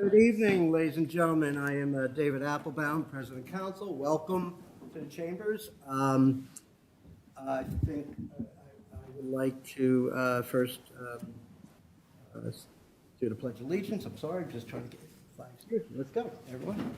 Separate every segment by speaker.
Speaker 1: Good evening, ladies and gentlemen. I am David Appelbaum, President Council. Welcome to the chambers. I think I would like to first do the Pledge of Allegiance. I'm sorry, I'm just trying to get flags here. Let's go, everyone.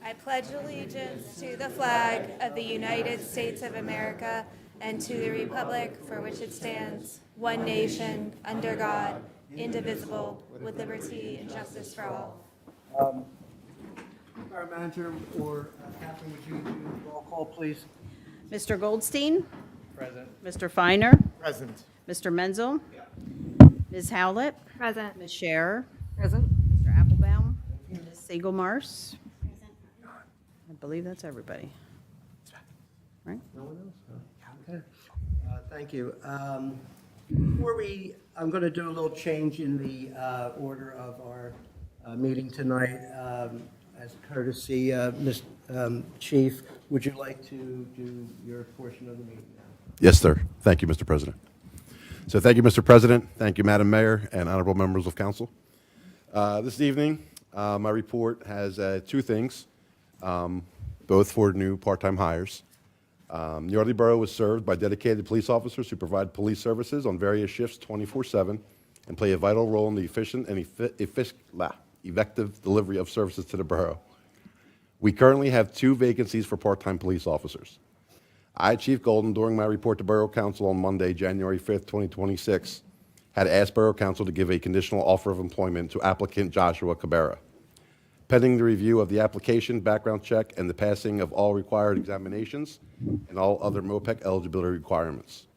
Speaker 2: I pledge allegiance to the flag of the United States of America and to the republic for which it stands, one nation, under God, indivisible, with liberty and justice for all.
Speaker 1: Our manager or Catherine, would you do the roll call, please?
Speaker 3: Mr. Goldstein?
Speaker 4: Present.
Speaker 3: Mr. Feiner?
Speaker 4: Present.
Speaker 3: Mr. Menzel? Ms. Howlett?
Speaker 2: Present.
Speaker 3: Ms. Scherer?
Speaker 2: Present.
Speaker 3: Mr. Appelbaum? Ms. Siegelmars? I believe that's everybody. Right?
Speaker 1: No one else? Okay. Thank you. I'm going to do a little change in the order of our meeting tonight. As courtesy, Ms. Chief, would you like to do your portion of the meeting now?
Speaker 5: Yes, sir. Thank you, Mr. President. So thank you, Mr. President. Thank you, Madam Mayor and honorable members of council. This evening, my report has two things, both for new part-time hires. Yardley Borough was served by dedicated police officers who provide police services on various shifts 24/7 and play a vital role in the efficient and effective delivery of services to the borough. We currently have 2 vacancies for part-time police officers. I, Chief Golden, during my report to Borough Council on Monday, January 5th, 2026, had asked Borough Council to give a conditional offer of employment to applicant Joshua Cabrera. Pending the review of the application, background check, and the passing of all required examinations and all other MOPEC eligibility requirements.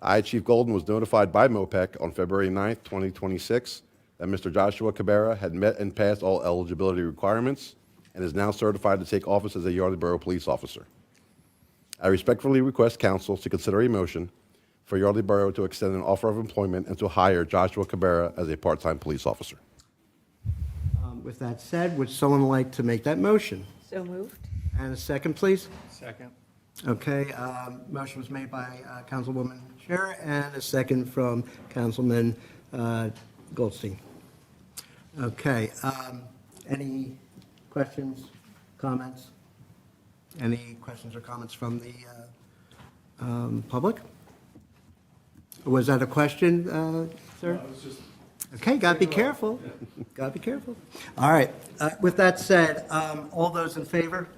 Speaker 5: I, Chief Golden, was notified by MOPEC on February 9th, 2026, that Mr. Joshua Cabrera had met and passed all eligibility requirements and is now certified to take office as a Yardley Borough police officer. I respectfully request council to consider a motion for Yardley Borough to extend an offer of employment and to hire Joshua Cabrera as a part-time police officer.
Speaker 1: With that said, would someone like to make that motion?
Speaker 2: So moved.
Speaker 1: And a second, please?
Speaker 4: Second.
Speaker 1: Okay, motion was made by Councilwoman Scherer and a second from Councilman Goldstein. Okay, any questions, comments? Any questions or comments from the public? Was that a question, sir?
Speaker 4: No, it's just.
Speaker 1: Okay, gotta be careful. Gotta be careful. All right, with that said, all those in favor?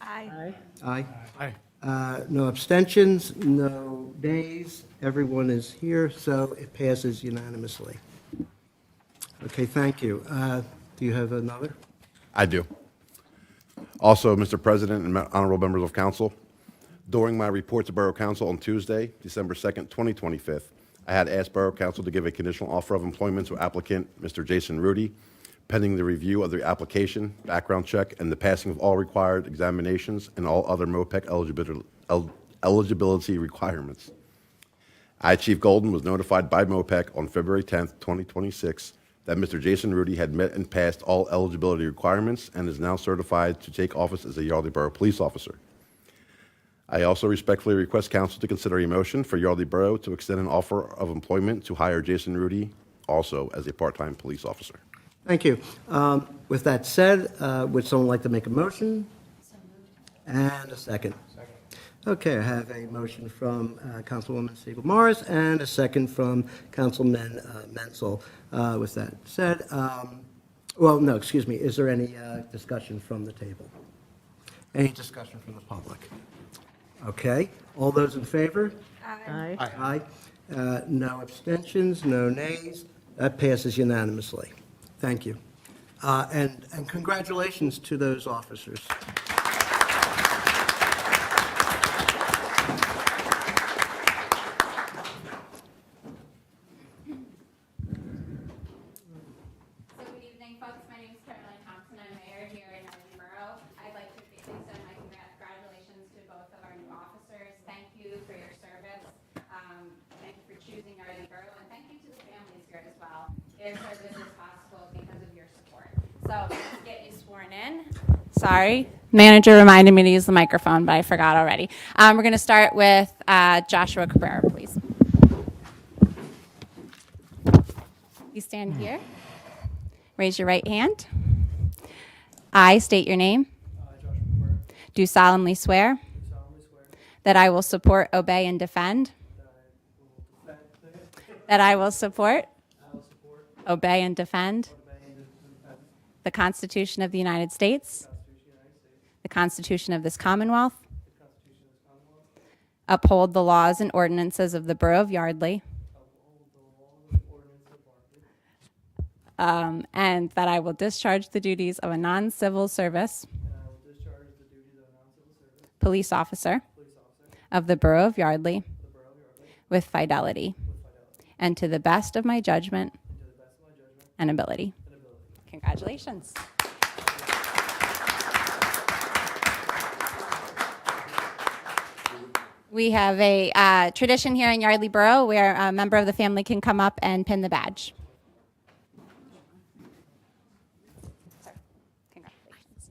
Speaker 2: Aye.
Speaker 1: Aye.
Speaker 4: Aye.
Speaker 1: No abstentions, no nays. Everyone is here, so it passes unanimously. Okay, thank you. Do you have another?
Speaker 5: I do. Also, Mr. President and honorable members of council, during my report to Borough Council on Tuesday, December 2nd, 2025, I had asked Borough Council to give a conditional offer of employment to applicant Mr. Jason Rudy, pending the review of the application, background check, and the passing of all required examinations and all other MOPEC eligibility requirements. I, Chief Golden, was notified by MOPEC on February 10th, 2026, that Mr. Jason Rudy had met and passed all eligibility requirements and is now certified to take office as a Yardley Borough police officer. I also respectfully request council to consider a motion for Yardley Borough to extend an offer of employment to hire Jason Rudy also as a part-time police officer.
Speaker 1: Thank you. With that said, would someone like to make a motion? And a second.
Speaker 4: Second.
Speaker 1: Okay, I have a motion from Councilwoman Siegel-Morris and a second from Councilman Menzel. With that said, well, no, excuse me, is there any discussion from the table? Any discussion from the public? Okay, all those in favor?
Speaker 2: Aye.
Speaker 1: Aye. No abstentions, no nays. That passes unanimously. Thank you. And congratulations to those officers.
Speaker 6: Good evening, folks. My name is Caroline Thompson. I'm mayor here in Yardley Borough. I'd like to extend my congratulations to both of our new officers. Thank you for your service. Thank you for choosing Yardley Borough, and thank you to the families here as well. Their service is possible because of your support. So let's get you sworn in. Sorry, manager reminded me to use the microphone, but I forgot already. We're going to start with Joshua Cabrera, please. You stand here. Raise your right hand. I state your name.
Speaker 4: Joshua Burr,
Speaker 6: Do solemnly swear
Speaker 4: do solemnly swear
Speaker 6: that I will support, obey, and defend.
Speaker 4: that I will defend,
Speaker 6: That I will support,
Speaker 4: I will support,
Speaker 6: obey, and defend
Speaker 4: obey, and defend
Speaker 6: the Constitution of the United States,
Speaker 4: the Constitution of the United States,
Speaker 6: the Constitution of this Commonwealth,
Speaker 4: the Constitution of this Commonwealth,
Speaker 6: uphold the laws and ordinances of the Borough of Yardley,
Speaker 4: uphold the laws and ordinances of Yardley,
Speaker 6: and that I will discharge the duties of a non-civil service
Speaker 4: and I will discharge the duties of a non-civil service
Speaker 6: police officer
Speaker 4: police officer
Speaker 6: of the Borough of Yardley
Speaker 4: of the Borough of Yardley
Speaker 6: with fidelity
Speaker 4: with fidelity
Speaker 6: and to the best of my judgment
Speaker 4: and to the best of my judgment
Speaker 6: and ability.
Speaker 4: and ability.
Speaker 6: Congratulations. We have a tradition here in Yardley Borough where a member of the family can come up and pin the badge. Congratulations.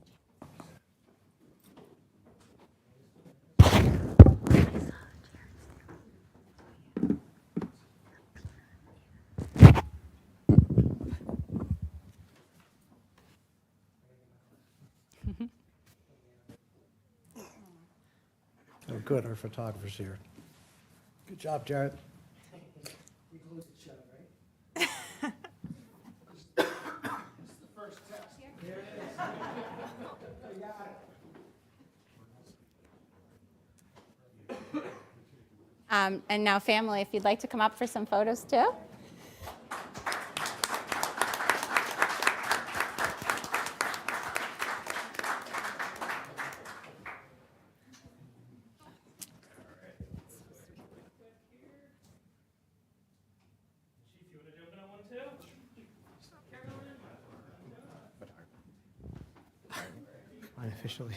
Speaker 1: Oh, good, our photographer's here. Good job, Jared.
Speaker 4: We closed the shut, right?
Speaker 6: And now, family, if you'd like to come up for some photos too.
Speaker 4: Chief, you want to jump in on one too?
Speaker 1: Unofficially.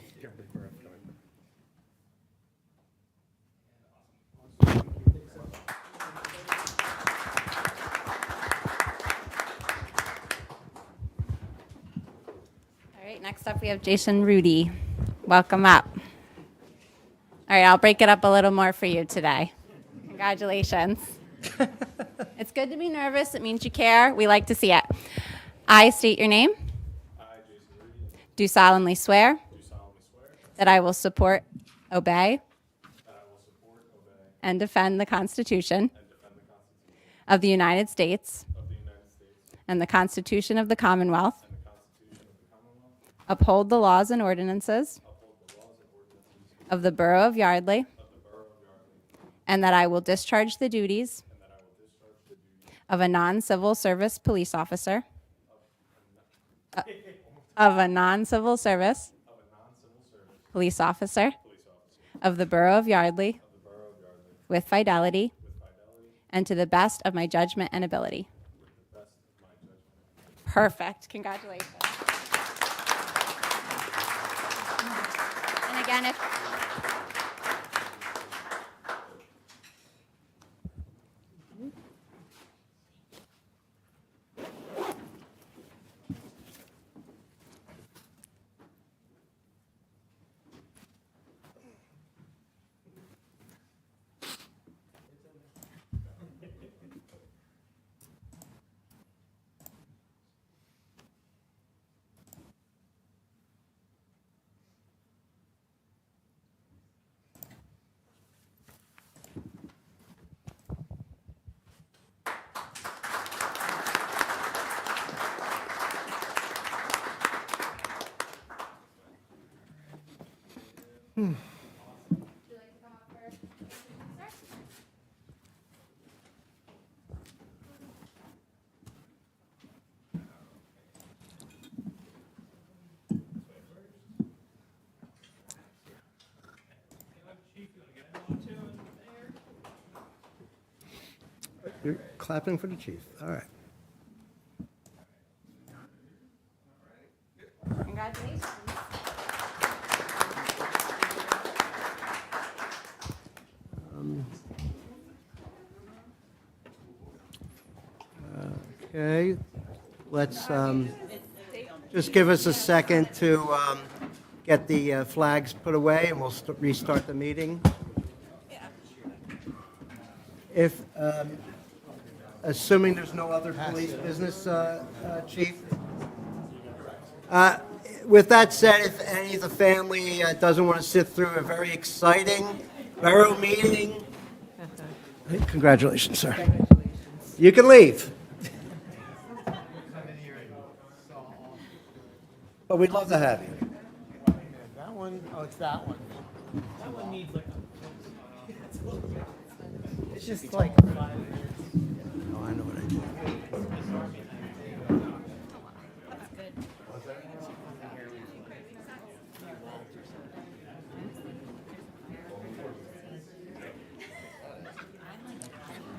Speaker 6: All right, next up we have Jason Rudy. Welcome up. All right, I'll break it up a little more for you today. Congratulations. It's good to be nervous. It means you care. We like to see it. I state your name.
Speaker 4: I, Jason Rudy,
Speaker 6: Do solemnly swear
Speaker 4: do solemnly swear
Speaker 6: that I will support, obey,
Speaker 4: that I will support, obey,
Speaker 6: and defend the Constitution
Speaker 4: and defend the Constitution
Speaker 6: of the United States
Speaker 4: of the United States
Speaker 6: and the Constitution of the Commonwealth,
Speaker 4: and the Constitution of the Commonwealth,
Speaker 6: uphold the laws and ordinances
Speaker 4: uphold the laws and ordinances
Speaker 6: of the Borough of Yardley,
Speaker 4: of the Borough of Yardley,
Speaker 6: and that I will discharge the duties
Speaker 4: and that I will discharge the duties
Speaker 6: of a non-civil service police officer of a non-civil service
Speaker 4: of a non-civil service
Speaker 6: police officer
Speaker 4: police officer
Speaker 6: of the Borough of Yardley
Speaker 4: of the Borough of Yardley
Speaker 6: with fidelity
Speaker 4: with fidelity
Speaker 6: and to the best of my judgment and ability.
Speaker 4: with the best of my judgment.
Speaker 6: Perfect. Congratulations. And again, if
Speaker 2: Would you like to come up for a picture, sir?
Speaker 1: You're clapping for the chief, all right.
Speaker 6: congratulations.
Speaker 1: Okay, let's just give us a second to get the flags put away, and we'll restart the meeting. If, assuming there's no other police business, Chief, With that said, if any of the family doesn't want to sit through a very exciting borough meeting, congratulations, sir. You can leave. But we'd love to have you.
Speaker 4: That one, oh, it's that one. That one needs like it's just like 5 minutes.
Speaker 1: Oh, I know what I do.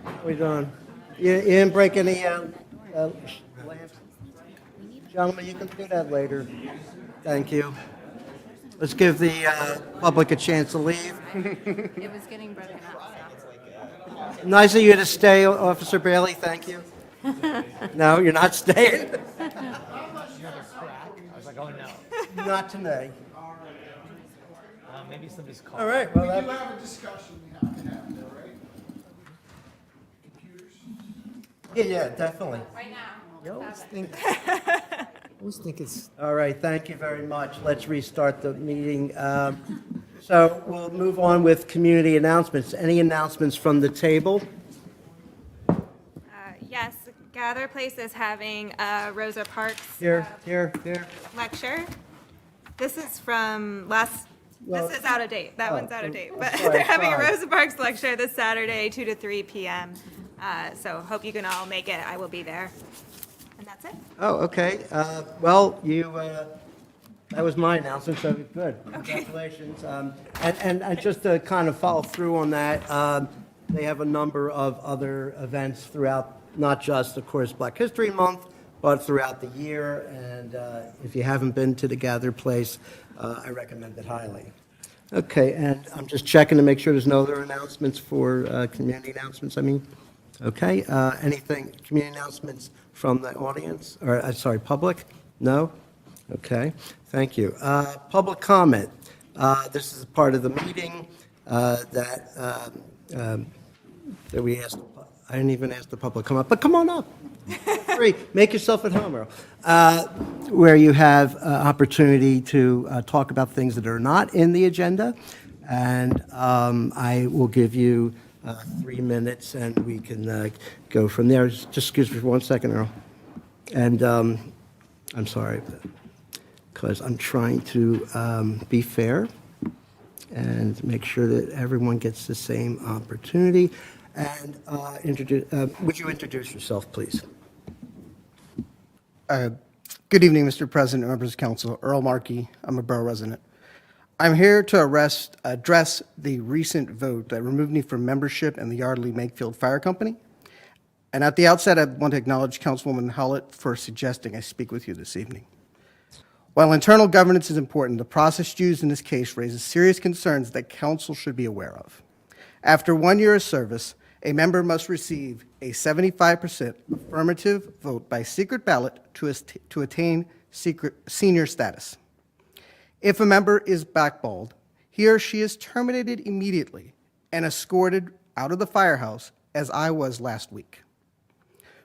Speaker 1: What are we doing? You didn't break any lamps? Gentlemen, you can do that later. Thank you. Let's give the public a chance to leave.
Speaker 2: It was getting broken up.
Speaker 1: Nice of you to stay, Officer Bailey, thank you. No, you're not staying?
Speaker 4: I was like, oh no.
Speaker 1: Not today.
Speaker 4: Maybe somebody's
Speaker 1: All
Speaker 4: calling.
Speaker 1: right, well,
Speaker 7: We do
Speaker 1: that-
Speaker 7: have a discussion we have to have, though, right? Computers?
Speaker 1: yeah, definitely.
Speaker 6: Right now.
Speaker 4: You always think it's
Speaker 1: All right, thank you very much. Let's restart the meeting. So we'll move on with community announcements. Any announcements from the table?
Speaker 2: Yes, Gather Place is having a Rosa Parks
Speaker 1: Here.
Speaker 2: lecture. This is from last,
Speaker 1: Well-
Speaker 2: this is out of date. That
Speaker 1: Oh,
Speaker 2: one's out of date.
Speaker 1: I'm
Speaker 2: But
Speaker 1: sorry,
Speaker 2: they're having a
Speaker 1: sorry.
Speaker 2: Rosa Parks lecture this Saturday, 2 to 3 p.m. So hope you can all make it. I will be there. And that's it.
Speaker 1: Oh, okay. Well, that was my announcement, so good. Congratulations. And just to kind of follow through on that, they have a number of other events throughout, not just, of course, Black History Month, but throughout the year. And if you haven't been to the Gather Place, I recommend it highly. Okay, and I'm just checking to make sure there's no other announcements for community announcements, I mean. Okay, anything, community announcements from the audience, or, sorry, public? No? Okay, thank you. Public comment. This is part of the meeting that we asked, I didn't even ask the public to come up, but come on up. Feel free, make yourself at home, Earl. Where you have opportunity to talk about things that are not in the agenda, and I will give you 3 minutes, and we can go from there. Just excuse me for 1 second, Earl. And I'm sorry, because I'm trying to be fair and make sure that everyone gets the same opportunity. And would you introduce yourself, please?
Speaker 8: Good evening, Mr. President, members of council. Earl Markey, I'm a borough resident. I'm here to address the recent vote that removed me from membership in the Yardley Makefield Fire Company. And at the outset, I want to acknowledge Councilwoman Howlett for suggesting I speak with you this evening. While internal governance is important, the process used in this case raises serious concerns that council should be aware of. After 1 year of service, a member must receive a 75% affirmative vote by secret ballot to attain senior status. If a member is blackballed, he or she is terminated immediately and escorted out of the firehouse, as I was last week.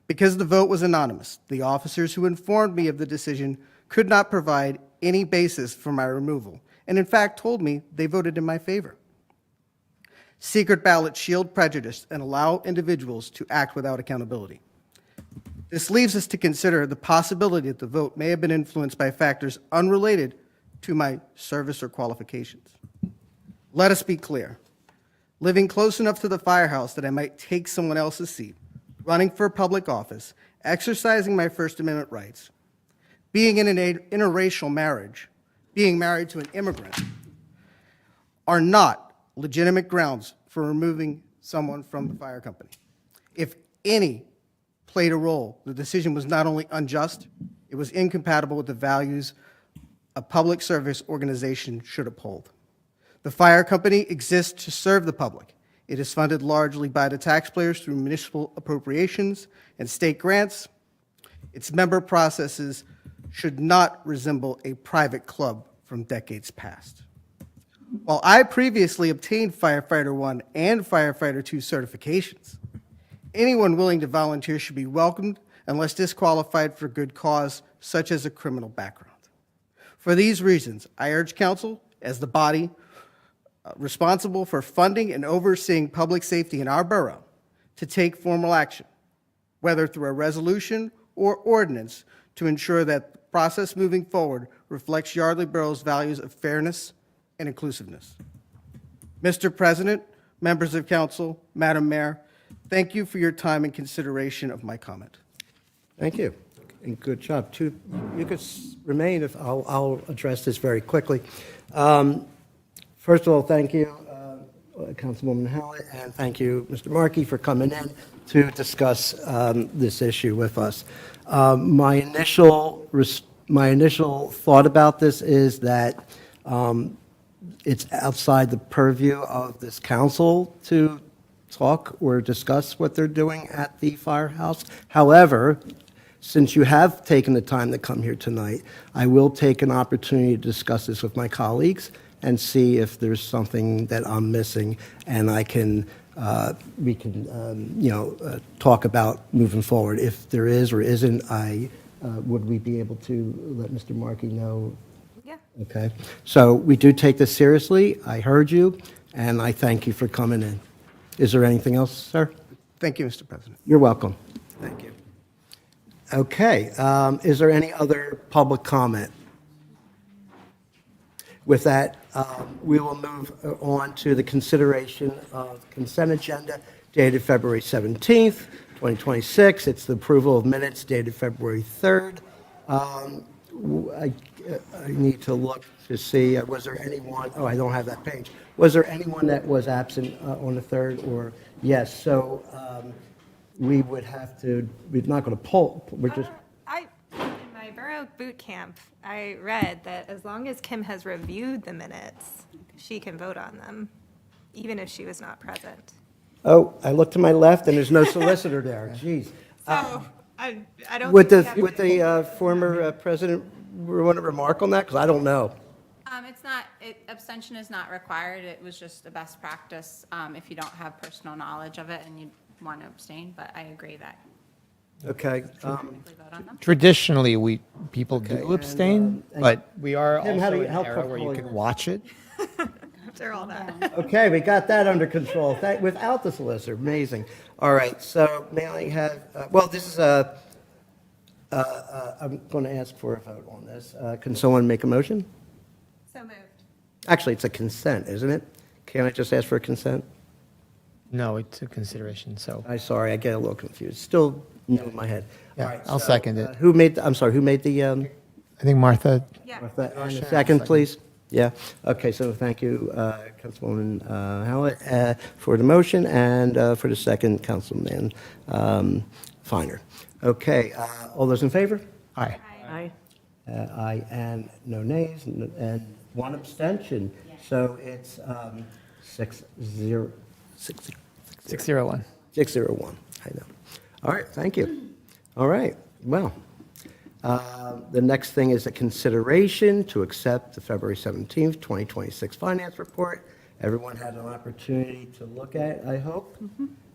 Speaker 8: Because the vote was anonymous, the officers who informed me of the decision could not provide any basis for my removal, and in fact told me they voted in my favor. Secret ballots shield prejudice and allow individuals to act without accountability. This leaves us to consider the possibility that the vote may have been influenced by factors unrelated to my service or qualifications. Let us be clear. Living close enough to the firehouse that I might take someone else's seat, running for public office, exercising my First Amendment rights, being in an interracial marriage, being married to an immigrant, are not legitimate grounds for removing someone from the fire company. If any played a role, the decision was not only unjust, it was incompatible with the values a public service organization should uphold. The fire company exists to serve the public. It is funded largely by the taxpayers through municipal appropriations and state grants. Its member processes should not resemble a private club from decades past. While I previously obtained Firefighter 1 and Firefighter 2 certifications, anyone willing to volunteer should be welcomed unless disqualified for good cause, such as a criminal background. For these reasons, I urge council, as the body responsible for funding and overseeing public safety in our borough, to take formal action, whether through a resolution or ordinance, to ensure that the process moving forward reflects Yardley Borough's values of fairness and inclusiveness. Mr. President, members of council, Madam Mayor, thank you for your time and consideration of my comment.
Speaker 1: Thank you, and good job. You could remain if I'll address this very quickly. First of all, thank you, Councilwoman Howlett, and thank you, Mr. Markey, for coming in to discuss this issue with us. My initial thought about this is that it's outside the purview of this council to talk or discuss what they're doing at the firehouse. However, since you have taken the time to come here tonight, I will take an opportunity to discuss this with my colleagues and see if there's something that I'm missing, and we can talk about moving forward. If there is or isn't, would we be able to let Mr. Markey know?
Speaker 2: Yeah.
Speaker 1: Okay. So we do take this seriously. I heard you, and I thank you for coming in. Is there anything else, sir?
Speaker 8: Thank you, Mr. President.
Speaker 1: You're welcome. Thank you. Okay. Is there any other public comment? With that, we will move on to the consideration of consent agenda dated February 17th, 2026. It's the approval of minutes dated February 3rd. I need to look to see, was there anyone, oh, I don't have that page. Was there anyone that was absent on the 3rd, or yes? So we would have to, we're not going to poll, we're just,
Speaker 2: In my borough boot camp, I read that as long as Kim has reviewed the minutes, she can vote on them, even if she was not present.
Speaker 1: oh, I look to my left and there's no solicitor there. Jeez.
Speaker 2: So, I don't.
Speaker 1: Would
Speaker 2: think
Speaker 1: the,
Speaker 2: we
Speaker 1: would
Speaker 2: have to-
Speaker 1: the former president want to remark on that? Because I don't know.
Speaker 6: It's not, abstention is not required. It was just a best practice if you don't have personal knowledge of it and you want to abstain, but I agree that
Speaker 1: Okay.
Speaker 6: we vote on them.
Speaker 9: Traditionally, people
Speaker 1: Okay,
Speaker 9: do
Speaker 1: and,
Speaker 9: abstain,
Speaker 1: and-
Speaker 9: but we are
Speaker 1: Tim, how do
Speaker 9: also
Speaker 1: you
Speaker 9: in an
Speaker 1: help
Speaker 9: era where you
Speaker 1: control
Speaker 9: can
Speaker 1: yours?
Speaker 9: watch it.
Speaker 2: After all that.
Speaker 1: Okay, we got that under control without the solicitor. Amazing. All right, so may I have, well, this is I'm going to ask for a vote on this. Can someone make a motion?
Speaker 2: So moved.
Speaker 1: Actually, it's a consent, isn't it? Can I just ask for a consent?
Speaker 9: No, it's a consideration, so.
Speaker 1: I'm sorry, I get a little confused. Still new in my head.
Speaker 9: Yeah,
Speaker 1: All right,
Speaker 9: I'll
Speaker 1: so,
Speaker 9: second it.
Speaker 1: Who made, I'm sorry, who made the,
Speaker 9: I think Martha,
Speaker 2: Yeah.
Speaker 1: and a second, please? Yeah, okay, so thank you, Councilwoman Howlett, for the motion, and for the second, Councilman Finer. Okay, all those in favor?
Speaker 9: aye.
Speaker 3: Aye.
Speaker 1: Aye, and no nays, and one abstention. So it's 6-0,
Speaker 9: 601.
Speaker 1: 601, I know. All right, thank you. All right, well, the next thing is a consideration to accept the February 17th, 2026 finance report. Everyone had an opportunity to look at it, I hope.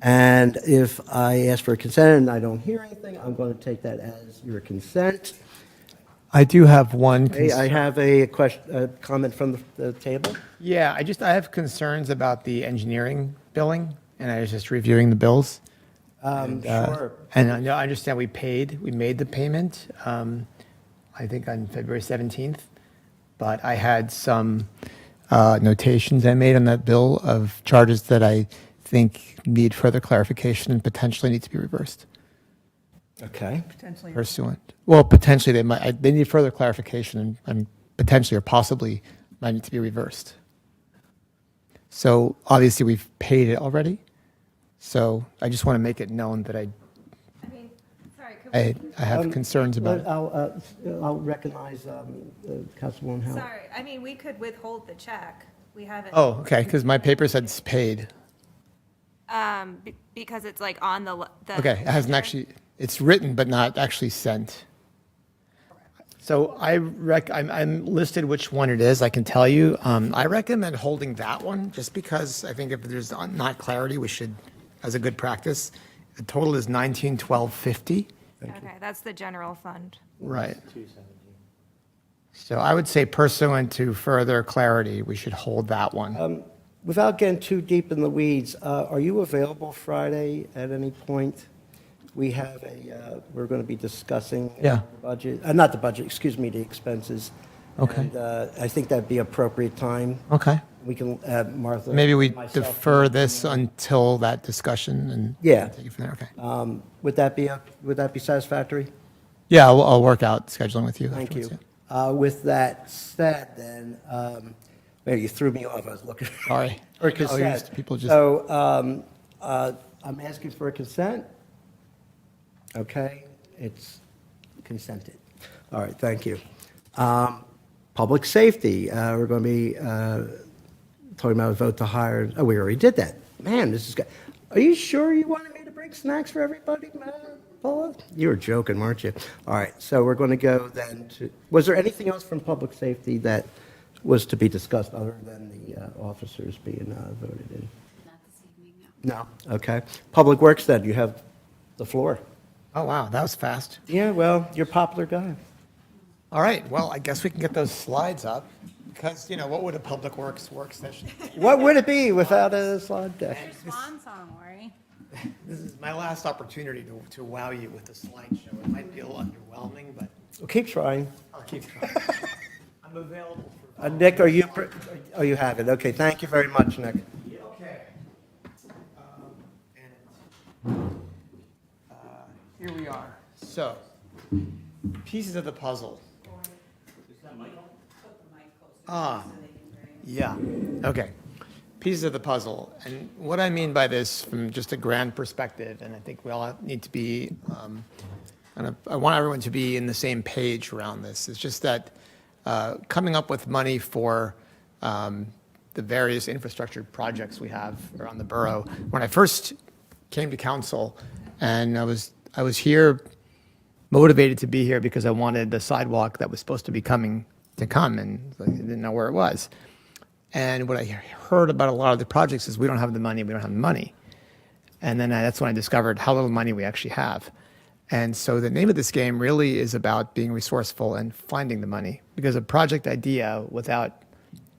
Speaker 1: And if I ask for consent and I don't hear anything, I'm going to take that as your consent.
Speaker 9: I do have one.
Speaker 1: Hey, I have a question, a comment from the table.
Speaker 9: Yeah, I have concerns about the engineering billing, and I was just reviewing the bills.
Speaker 1: Sure.
Speaker 9: And I know, I understand we made the payment, I think on February 17th, but I had some notations I made on that bill of charges that I think need further clarification and potentially need to be reversed
Speaker 1: Okay.
Speaker 9: pursuant. Well, potentially they need further clarification and potentially or possibly might need to be reversed. So obviously we've paid it already. So I just want to make it known that
Speaker 2: I mean, sorry, could we?
Speaker 9: I have concerns about it.
Speaker 1: I'll recognize Councilwoman Howard.
Speaker 2: Sorry, I mean, we could withhold the check. We haven't.
Speaker 9: Oh, okay, because my paper said it's paid.
Speaker 2: Because it's like on the.
Speaker 9: Okay, it hasn't actually, it's written but not actually sent. So I'm listed which one it is, I can tell you. I recommend holding that one, just because I think if there's not clarity, we should, as a good practice. The total is 191250.
Speaker 2: Okay, that's the general fund.
Speaker 9: Right. So I would say pursuant to further clarity, we should hold that one.
Speaker 1: Without getting too deep in the weeds, are you available Friday at any point? We have we're going to be discussing
Speaker 9: Yeah.
Speaker 1: the budget, not the budget, excuse me, the expenses.
Speaker 9: Okay.
Speaker 1: And I think that'd be appropriate time.
Speaker 9: Okay.
Speaker 1: We can, Martha.
Speaker 9: Maybe we
Speaker 1: myself,
Speaker 9: defer this until that discussion and
Speaker 1: Yeah.
Speaker 9: take it from there. Okay.
Speaker 1: Would that be satisfactory?
Speaker 9: Yeah, I'll work out scheduling with you.
Speaker 1: Thank
Speaker 9: afterwards,
Speaker 1: you. With that said, then, maybe you threw me off. I was looking.
Speaker 9: Sorry.
Speaker 1: Or
Speaker 9: Oh,
Speaker 1: consent.
Speaker 9: people just-
Speaker 1: So I'm asking for a consent. Okay, it's consented. All right, thank you. Public safety, we're going to be talking about a vote to hire, oh, we already did that. Man, this is good. Are you sure you wanted me to bring snacks for everybody, Paula? You were joking, weren't you? All right, so we're going to go then to, was there anything else from public safety that was to be discussed other than the officers being voted in?
Speaker 6: Not this evening, no.
Speaker 1: No, okay. Public Works then, you have the floor.
Speaker 9: Oh, wow, that was fast.
Speaker 1: Yeah, well, you're a popular guy.
Speaker 9: All right, well, I guess we can get those slides up, because, what would a Public Works work session be?
Speaker 1: What would it be without a slide deck?
Speaker 3: Swan song, Lori.
Speaker 9: This is my last opportunity to wow you with a slideshow. It might be a little underwhelming, but
Speaker 1: Well, keep trying.
Speaker 9: I'll keep trying. I'm available for...
Speaker 1: Nick, oh, you have it. Okay, thank you very much, Nick.
Speaker 9: Okay. Here we are. So, pieces of the puzzle. Yeah. Okay. Pieces of the puzzle. And what I mean by this from just a grand perspective, and I think we all need to be, I want everyone to be in the same page around this. It's just that coming up with money for the various infrastructure projects we have around the borough. When I first came to council, and I was here, motivated to be here because I wanted the sidewalk that was supposed to be coming to come, and I didn't know where it was. And what I heard about a lot of the projects is we don't have the money, we don't have the money. And then that's when I discovered how little money we actually have. And so the name of this game really is about being resourceful and finding the money, because a project idea without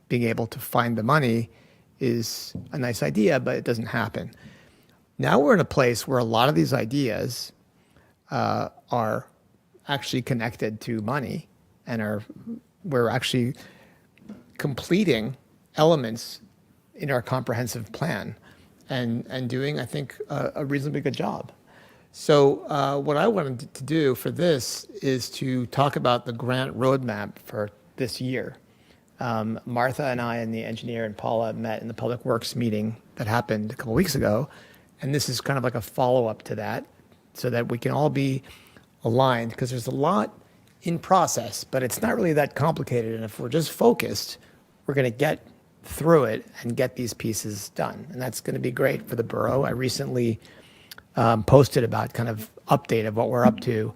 Speaker 9: being able to find the money is a nice idea, but it doesn't happen. Now we're in a place where a lot of these ideas are actually connected to money, and we're actually completing elements in our comprehensive plan and doing, I think, a reasonably good job. So what I wanted to do for this is to talk about the grant roadmap for this year. Martha and I and the engineer and Paula met in the Public Works meeting that happened a couple weeks ago, and this is kind of like a follow-up to that so that we can all be aligned, because there's a lot in process, but it's not really that complicated, and if we're just focused, we're going to get through it and get these pieces done, and that's going to be great for the borough. I recently posted about kind of update of what we're up to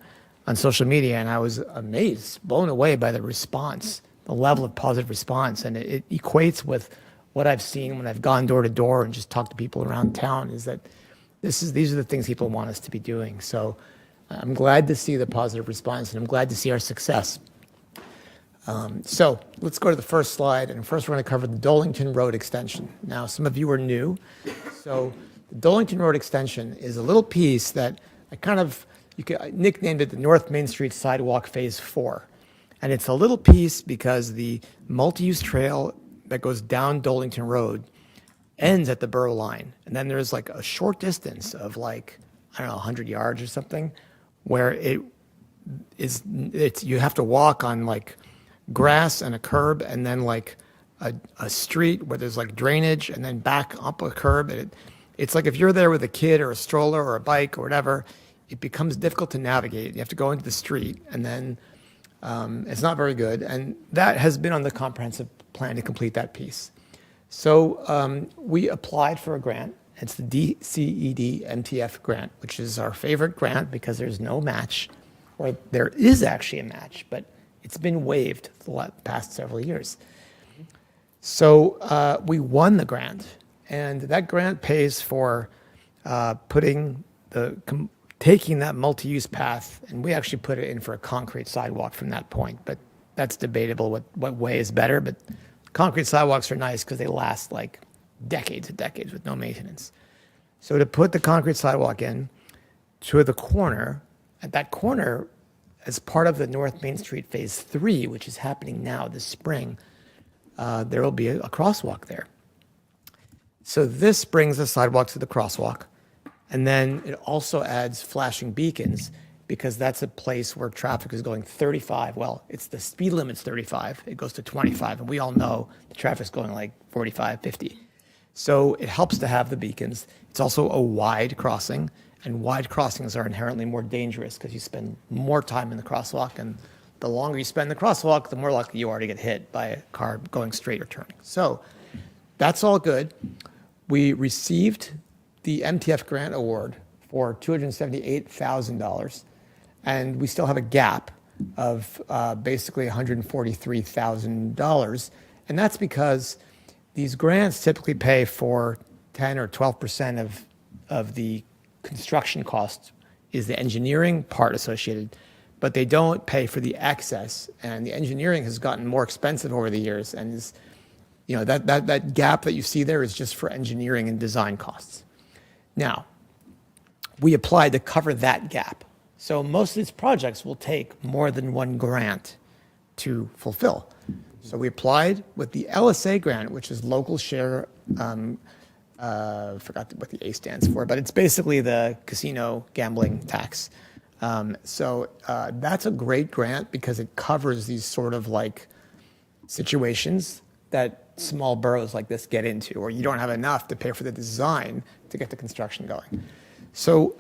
Speaker 9: on social media, and I was amazed, blown away by the response, the level of positive response, and it equates with what I've seen when I've gone door to door and just talked to people around town, is that these are the things people want us to be doing. So I'm glad to see the positive response, and I'm glad to see our success. So let's go to the first slide, and first we're going to cover the Dolington Road extension. Now, some of you are new, so the Dolington Road extension is a little piece that I nicknamed it the North Main Street Sidewalk Phase 4. And it's a little piece because the multi-use trail that goes down Dolington Road ends at the borough line. And then there's like a short distance of 100 yards or something, where you have to walk on grass and a curb, and then a street where there's drainage, and then back up a curb. And it's like if you're there with a kid or a stroller or a bike or whatever, it becomes difficult to navigate. You have to go into the street, and then it's not very good. And that has been on the comprehensive plan to complete that piece. So we applied for a grant. It's the DCED MTF grant, which is our favorite grant because there's no match, or there is actually a match, but it's been waived the past several years. So we won the grant, and that grant pays for taking that multi-use path, and we actually put it in for a concrete sidewalk from that point, but that's debatable what way is better, but concrete sidewalks are nice because they last like decades and decades with no maintenance. So to put the concrete sidewalk in to the corner, at that corner, as part of the North Main Street Phase 3, which is happening now this spring, there will be a crosswalk there. So this brings the sidewalk to the crosswalk, and then it also adds flashing beacons because that's a place where traffic is going 35. Well, it's the speed limit's 35. It goes to 25, and we all know the traffic's going like 45, 50. So it helps to have the beacons. It's also a wide crossing, and wide crossings are inherently more dangerous because you spend more time in the crosswalk, and the longer you spend in the crosswalk, the more likely you are to get hit by a car going straight or turning. So that's all good. We received the MTF grant award for $278,000, and we still have a gap of basically $143,000. And that's because these grants typically pay for 10 or 12% of the construction cost is the engineering part associated, but they don't pay for the excess. And the engineering has gotten more expensive over the years, and is, you know, that gap that you see there is just for engineering and design costs. Now, we applied to cover that gap. So most of these projects will take more than one grant to fulfill. So we applied with the LSA grant, which is local share, forgot what the A stands for, but it's basically the casino gambling tax. So that's a great grant because it covers these sort of like situations that small boroughs like this get into, or you don't have enough to pay for the design to get the construction going. So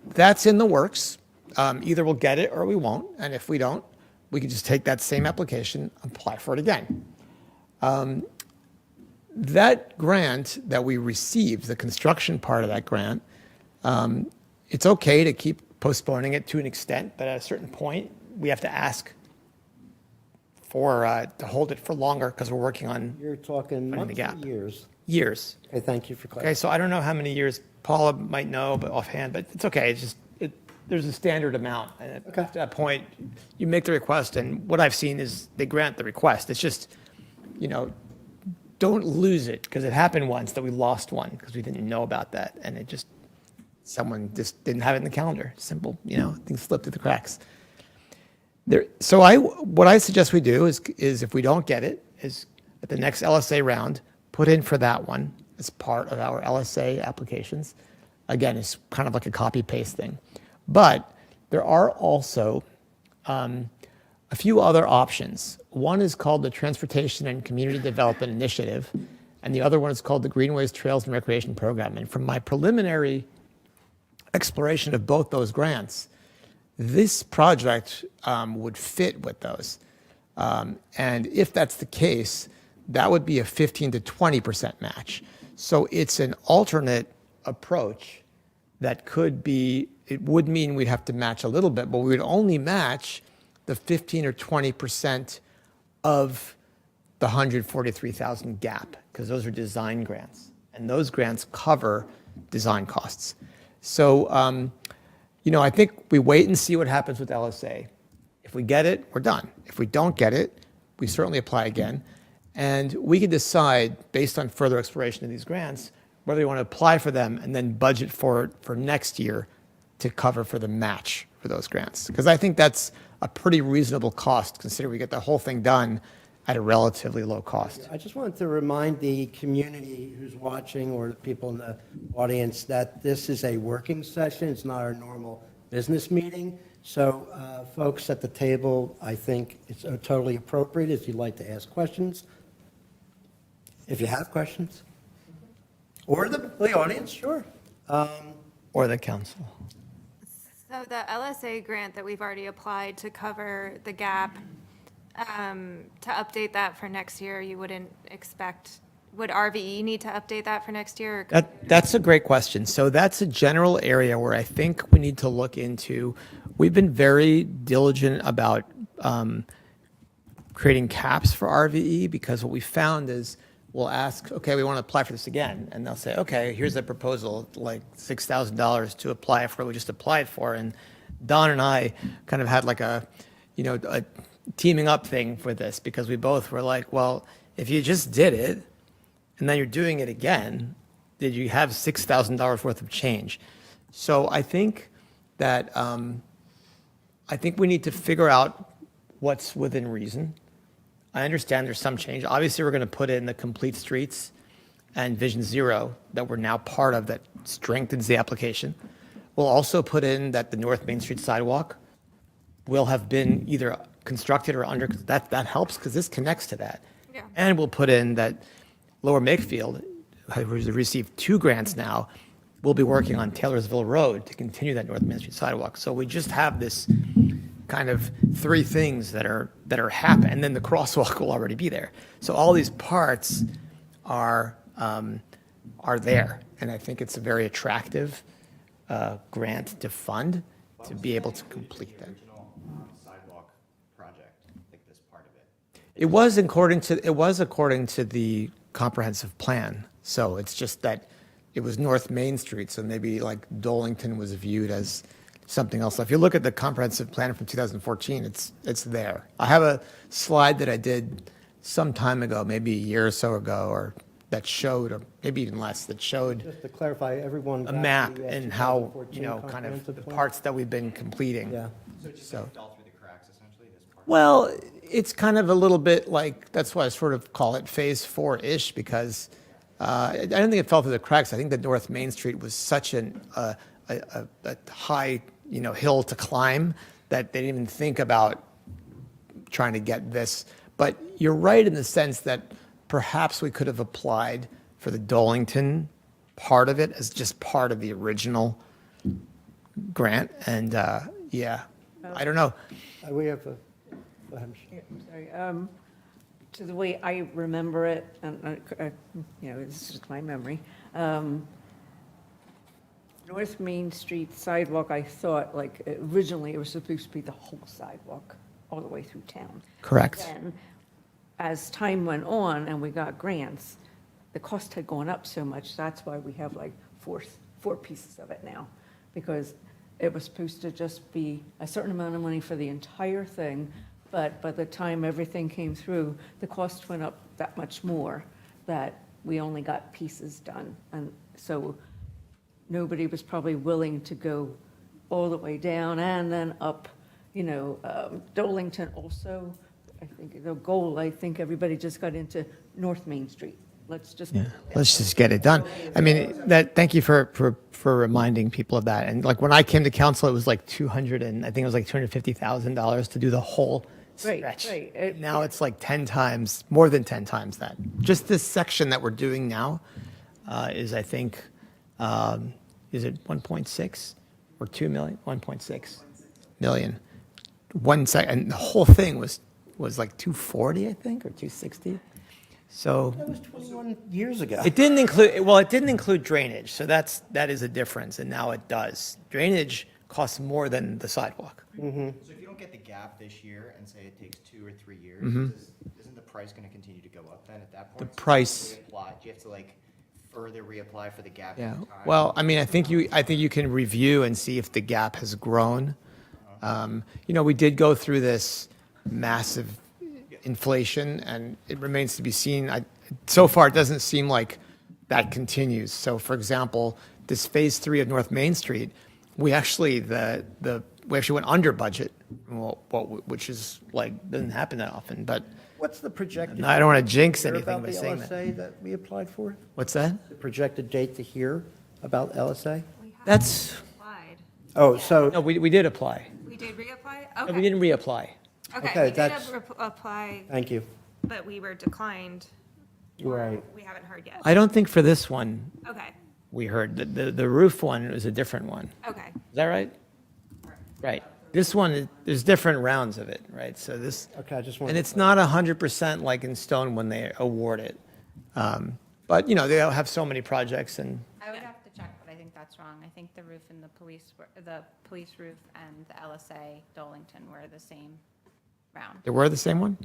Speaker 9: that's in the works. Either we'll get it or we won't. And if we don't, we can just take that same application, apply for it again. That grant that we received, the construction part of that grant, it's okay to keep postponing it to an extent, but at a certain point, we have to ask for to hold it for longer because we're working on
Speaker 1: You're talking
Speaker 9: Finding the
Speaker 1: months or
Speaker 9: gap.
Speaker 1: years?
Speaker 9: years.
Speaker 1: Okay, thank you for
Speaker 9: Okay,
Speaker 1: clarifying.
Speaker 9: so I don't know how many years Paula might know, but offhand, but it's okay. It's just, there's a standard amount. And
Speaker 1: Okay.
Speaker 9: at that point, you make the request, and what I've seen is they grant the request. It's just, you know, don't lose it, because it happened once that we lost one because we didn't know about that, and it just, someone just didn't have it in the calendar. Simple, you know, things slipped through the cracks. So what I suggest we do is if we don't get it, is at the next LSA round, put in for that one as part of our LSA applications. Again, it's kind of like a copy-paste thing. But there are also a few other options. One is called the Transportation and Community Development Initiative, and the other one is called the Greenways, Trails, and Recreation Program. And from my preliminary exploration of both those grants, this project would fit with those. And if that's the case, that would be a 15 to 20% match. So it's an alternate approach that could be, it would mean we'd have to match a little bit, but we would only match the 15 or 20% of the 143,000 gap, because those are design grants, and those grants cover design costs. So, you know, I think we wait and see what happens with LSA. If we get it, we're done. If we don't get it, we certainly apply again. And we can decide, based on further exploration of these grants, whether we want to apply for them and then budget for it for next year to cover for the match for those grants. Because I think that's a pretty reasonable cost, considering we get the whole thing done at a relatively low cost.
Speaker 1: I just wanted to remind the community who's watching, or the people in the audience, that this is a working session. It's not our normal business meeting. So folks at the table, I think it's totally appropriate if you'd like to ask questions. If you have questions. Or the audience, sure.
Speaker 9: Or the council.
Speaker 2: So the LSA grant that we've already applied to cover the gap, to update that for next year, you wouldn't expect, would RVE need to update that for next year? Or
Speaker 9: That's a great question. So that's a general area where I think we need to look into. We've been very diligent about creating caps for RVE, because what we found is we'll ask, okay, we want to apply for this again. And they'll say, okay, here's a proposal, like $6,000 to apply for what we just applied for. And Don and I kind of had like a, you know, teaming up thing for this because we both were like, well, if you just did it and then you're doing it again, did you have $6,000 worth of change? So I think that I think we need to figure out what's within reason. I understand there's some change. Obviously, we're going to put in the complete streets and Vision Zero that we're now part of that strengthens the application. We'll also put in that the North Main Street sidewalk will have been either constructed or under, that helps because this connects to that.
Speaker 2: Yeah.
Speaker 9: And we'll put in that Lower Makefield, who's received 2 grants now, will be working on Taylorsville Road to continue that North Main Street sidewalk. So we just have this kind of 3 things that are happening, and then the crosswalk will already be there. So all these parts are there, and I think it's a very attractive grant to fund to be able to complete that.
Speaker 4: Sidewalk project, like this part of it.
Speaker 9: It was according to the comprehensive plan. So it's just that it was North Main Street, so maybe like Dolington was viewed as something else. If you look at the comprehensive plan from 2014, it's there. I have a slide that I did some time ago, maybe a year or so ago, or that showed, or maybe even less, that showed
Speaker 1: Just to clarify, everyone
Speaker 9: a
Speaker 1: got
Speaker 9: map
Speaker 1: the,
Speaker 9: and how,
Speaker 1: 2014
Speaker 9: kind of
Speaker 1: comprehensive
Speaker 9: the
Speaker 1: plan?
Speaker 9: parts that we've been completing.
Speaker 1: Yeah.
Speaker 4: So it just
Speaker 9: So-
Speaker 4: kind of fell through the cracks, essentially, this part?
Speaker 9: Well, it's kind of a little bit like, that's why I sort of call it Phase 4-ish, because I don't think it fell through the cracks. I think that North Main Street was such a high, hill to climb that they didn't even think about trying to get this. But you're right in the sense that perhaps we could have applied for the Dolington part of it as just part of the original grant. And yeah, I don't know.
Speaker 1: We have a, go ahead, Michelle.
Speaker 10: Sorry, to the way I remember it, and, this is my memory. North Main Street sidewalk, I thought, like, originally it was supposed to be the whole sidewalk, all the way through town.
Speaker 9: Correct.
Speaker 10: Then, as time went on and we got grants, the cost had gone up so much, that's why we have like four pieces of it now. Because it was supposed to just be a certain amount of money for the entire thing, but by the time everything came through, the cost went up that much more, that we only got pieces done. And so nobody was probably willing to go all the way down and then up, Dolington also. I think the goal, everybody just got into North Main Street. Let's just.
Speaker 9: Yeah, let's just get it done. I mean, thank you for reminding people of that. And like when I came to council, it was like $250,000 to do the whole
Speaker 10: Right,
Speaker 9: stretch.
Speaker 10: right.
Speaker 9: Now it's like 10 times, more than 10 times that. Just this section that we're doing now is, I think, is it 1.6 or 2 million? 1.6 million. And the whole thing was like 240, I think, or 260. So
Speaker 1: That was 21 years ago.
Speaker 9: it didn't include drainage. So that is a difference, and now it does. Drainage costs more than the sidewalk.
Speaker 4: So if you don't get the gap this year and say it takes 2 or 3 years, isn't the price going to continue to go up then at that point?
Speaker 9: The
Speaker 4: So
Speaker 9: price-
Speaker 4: Do you have to like further reapply for the gap?
Speaker 9: Yeah.
Speaker 4: every time?
Speaker 9: Well, I mean, I think you can review and see if the gap has grown. We did go through this massive inflation, and it remains to be seen. So far, it doesn't seem like that continues. So, for example, this Phase 3 of North Main Street, we actually went under budget, which is like doesn't happen that often. But
Speaker 1: What's the projected?
Speaker 9: I don't want to jinx
Speaker 1: hear
Speaker 9: anything
Speaker 1: about
Speaker 9: by
Speaker 1: the
Speaker 9: saying that.
Speaker 1: LSA that we applied for?
Speaker 9: What's that?
Speaker 1: The projected date to hear about LSA?
Speaker 9: That's
Speaker 2: Applied.
Speaker 1: Oh, so,
Speaker 9: no, we did apply.
Speaker 2: We did reapply?
Speaker 9: No,
Speaker 2: Okay.
Speaker 9: we didn't reapply.
Speaker 1: Okay,
Speaker 2: Okay, we did
Speaker 1: that's-
Speaker 2: apply,
Speaker 1: thank you.
Speaker 2: but we were declined.
Speaker 1: Right.
Speaker 2: We haven't heard yet.
Speaker 9: I don't think for this one
Speaker 2: Okay,
Speaker 9: we heard. The roof one is a different one.
Speaker 2: okay.
Speaker 9: Is that right? Right. This one, there's different rounds of it, right? So this,
Speaker 1: Okay, I just wanted
Speaker 9: and
Speaker 1: to
Speaker 9: it's not 100% like in stone when they award it. But, they have so many projects and,
Speaker 6: I would have to check, but I think that's wrong. I think the roof and the police roof and the LSA Dolington were the same round.
Speaker 9: they were the same one?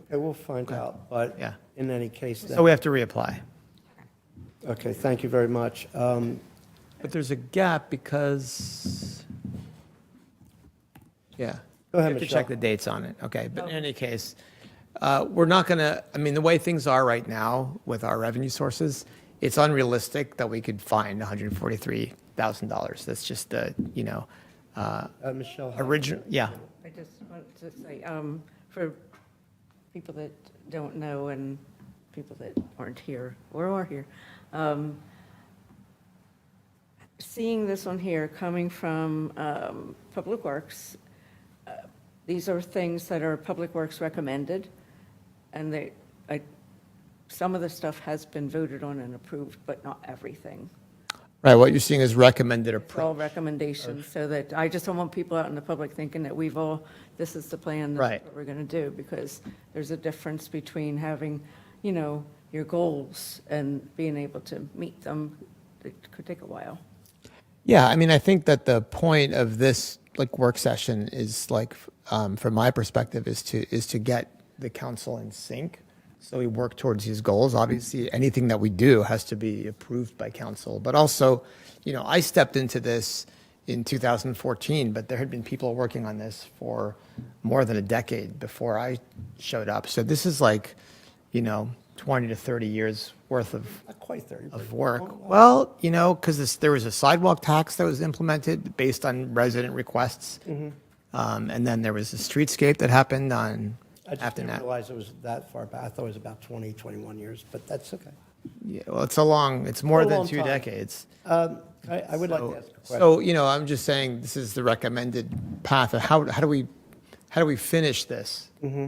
Speaker 1: Okay, we'll find out, but
Speaker 9: Yeah.
Speaker 1: in any case,
Speaker 9: So we have to reapply.
Speaker 1: okay, thank you very much.
Speaker 9: But there's a gap because, yeah.
Speaker 1: Go ahead,
Speaker 9: I have to
Speaker 1: Michelle.
Speaker 9: check the dates on it, okay? But in any case, we're not going to, I mean, the way things are right now with our revenue sources, it's unrealistic that we could find $143,000. That's just the,
Speaker 1: Michelle.
Speaker 9: original, yeah.
Speaker 10: I just want to say, for people that don't know and people that aren't here or are here, seeing this one here coming from Public Works, these are things that are Public Works recommended, and some of the stuff has been voted on and approved, but not everything.
Speaker 9: Right, what you're seeing is recommended
Speaker 10: It's all
Speaker 9: approach.
Speaker 10: recommendations, so that, I just don't want people out in the public thinking that this is the plan, this
Speaker 9: Right.
Speaker 10: is what we're going to do, because there's a difference between having, your goals and being able to meet them. It could take a while.
Speaker 9: Yeah, I mean, I think that the point of this work session is from my perspective is to get the council in sync. So we work towards these goals. Obviously, anything that we do has to be approved by council. But also, I stepped into this in 2014, but there had been people working on this for more than a decade before I showed up. So this is 20 to 30 years worth of
Speaker 1: Not quite 30.
Speaker 9: of
Speaker 1: but-
Speaker 9: work. Well, because there was a sidewalk tax that was implemented based on resident requests. And then there was a streetscape that happened
Speaker 1: I just
Speaker 9: after
Speaker 1: didn't
Speaker 9: that.
Speaker 1: realize it was that far back. I thought it was about 20, 21 years, but that's okay.
Speaker 9: Yeah, well, it's more
Speaker 1: A
Speaker 9: than
Speaker 1: long
Speaker 9: 2
Speaker 1: time.
Speaker 9: decades.
Speaker 1: I would like to ask a question.
Speaker 9: So, I'm just saying, this is the recommended path of how do we finish this?
Speaker 1: Mm-hmm.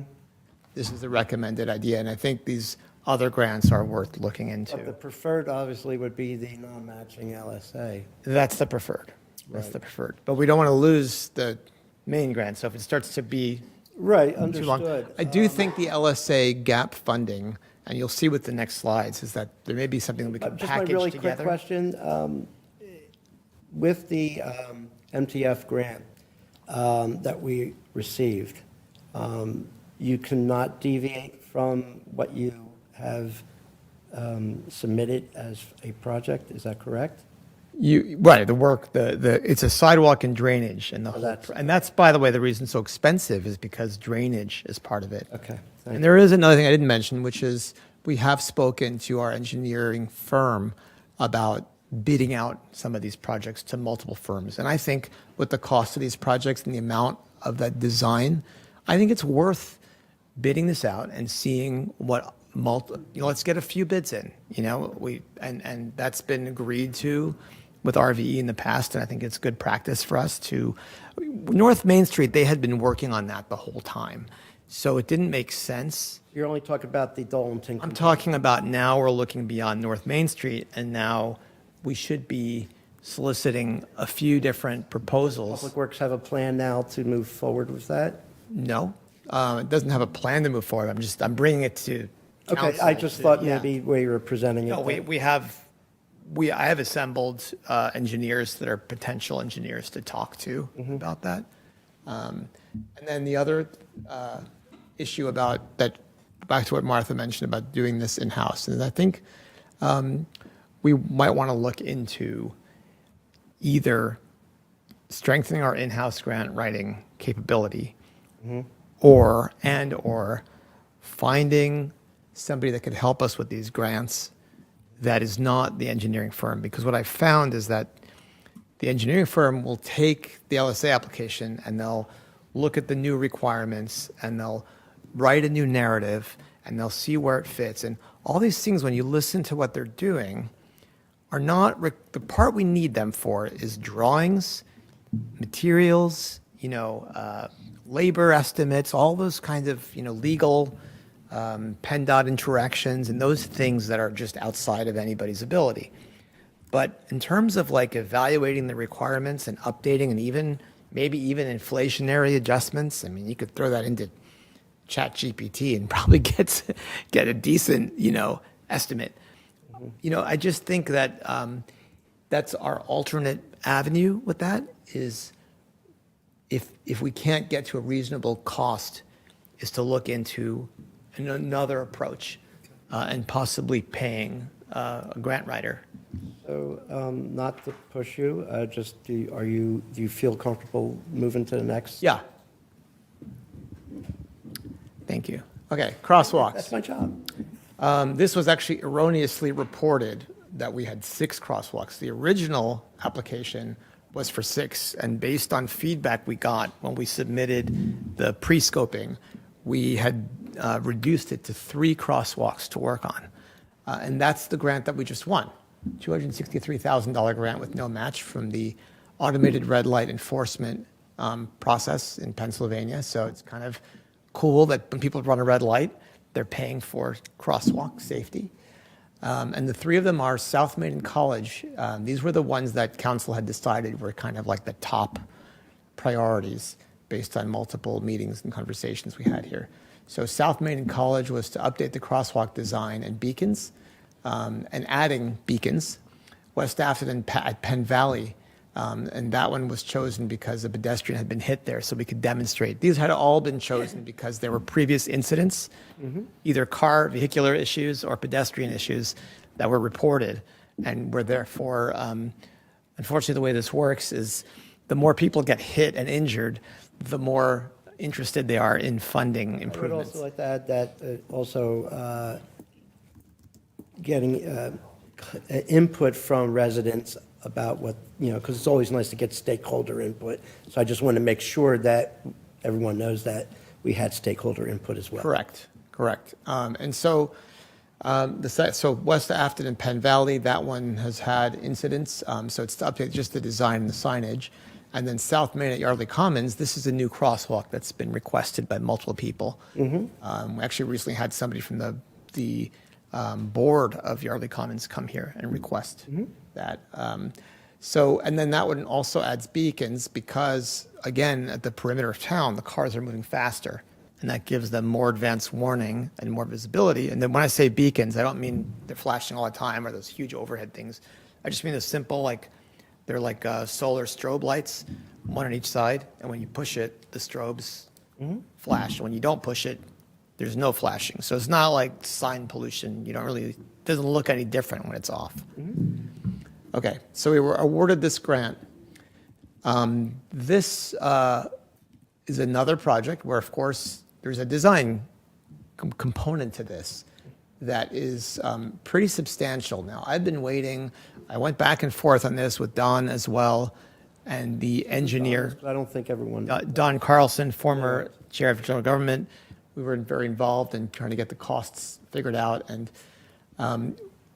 Speaker 9: This is the recommended idea, and I think these other grants are worth looking
Speaker 1: But the
Speaker 9: into.
Speaker 1: preferred obviously would be the non-matching LSA.
Speaker 9: That's the preferred. That's
Speaker 1: Right.
Speaker 9: the preferred. But we don't want to lose the main grant, so if it starts to be
Speaker 1: Right,
Speaker 9: too long.
Speaker 1: understood.
Speaker 9: I do think the LSA gap funding, and you'll see with the next slides, is that there may be something that we can
Speaker 1: Just my
Speaker 9: package
Speaker 1: really quick
Speaker 9: together.
Speaker 1: question, with the MTF grant that we received, you cannot deviate from what you have submitted as a project, is that correct?
Speaker 9: Right, the work, it's a sidewalk and drainage, and that's, by the way, the reason it's so expensive is because drainage is part of it.
Speaker 1: Okay, thank
Speaker 9: And
Speaker 1: you.
Speaker 9: there is another thing I didn't mention, which is we have spoken to our engineering firm about bidding out some of these projects to multiple firms. And I think with the cost of these projects and the amount of that design, I think it's worth bidding this out and seeing what let's get a few bids in, and that's been agreed to with RVE in the past, and I think it's good practice for us to. North Main Street, they had been working on that the whole time, so it didn't make sense.
Speaker 1: You're only talking about the Dolanton.
Speaker 9: I'm talking about now we're looking beyond North Main Street, and now we should be soliciting a few different proposals.
Speaker 1: Public Works have a plan now to move forward with that?
Speaker 9: No, it doesn't have a plan to move forward. I'm bringing it to
Speaker 1: Okay,
Speaker 9: council
Speaker 1: I just
Speaker 9: to-
Speaker 1: thought
Speaker 9: yeah.
Speaker 1: maybe where you were presenting it.
Speaker 9: No, I have assembled engineers that are potential engineers to talk to about that. And then the other issue about that, back to what Martha mentioned about doing this in-house, and I think we might want to look into either strengthening our in-house grant writing capability or finding somebody that could help us with these grants that is not the engineering firm. Because what I found is that the engineering firm will take the LSA application and they'll look at the new requirements and they'll write a new narrative and they'll see where it fits. And all these things, when you listen to what they're doing, are not, the part we need them for is drawings, materials, labor estimates, all those kinds of, legal PennDOT interactions and those things that are just outside of anybody's ability. But in terms of evaluating the requirements and updating and maybe even inflationary adjustments, I mean, you could throw that into ChatGPT and probably get a decent, estimate. I just think that that's our alternate avenue with that is if we can't get to a reasonable cost, is to look into another approach and possibly paying a grant writer.
Speaker 1: So, not to push you, just do you feel comfortable moving to the next?
Speaker 9: Yeah. Okay, crosswalks.
Speaker 1: That's my job.
Speaker 9: This was actually erroneously reported that we had 6 crosswalks. The original application was for 6, and based on feedback we got when we submitted the pre-scoping, we had reduced it to 3 crosswalks to work on. And that's the grant that we just won, $263,000 grant with no match from the automated red light enforcement process in Pennsylvania. So it's kind of cool that when people run a red light, they're paying for crosswalk safety. And the 3 of them are South Main and College. These were the ones that council had decided were kind of like the top priorities based on multiple meetings and conversations we had here. So South Main and College was to update the crosswalk design and beacons, and adding beacons. West Afton and at Penn Valley, and that one was chosen because a pedestrian had been hit there, so we could demonstrate. These had all been chosen because there were previous incidents, either car vehicular issues or pedestrian issues that were reported, and were therefore, unfortunately, the way this works is the more people get hit and injured, the more interested they are in funding
Speaker 1: I would
Speaker 9: improvements.
Speaker 1: also like to add that also getting input from residents about what, because it's always nice to get stakeholder input. So I just want to make sure that everyone knows that we had stakeholder input as well.
Speaker 9: Correct. And so, so West Afton and Penn Valley, that one has had incidents. So it's to update just the design and the signage. And then South Main at Yardley Commons, this is a new crosswalk that's been requested by multiple people. We actually recently had somebody from the board of Yardley Commons come here and request that. So, and then that one also adds beacons because, again, at the perimeter of town, the cars are moving faster, and that gives them more advanced warning and more visibility. And then when I say beacons, I don't mean they're flashing all the time or those huge overhead things. I just mean the simple, like, they're like solar strobe lights, one on each side, and when you push it, the strobes flash. When you don't push it, there's no flashing. So it's not like sign pollution. You don't really, it doesn't look any different when it's off. Okay, so we were awarded this grant. This is another project where, of course, there's a design component to this that is pretty substantial. Now, I've been waiting. I went back and forth on this with Don as well, and the engineer.
Speaker 1: I don't think everyone.
Speaker 9: Don Carlson, former chair of general government. We were very involved in trying to get the costs figured out. And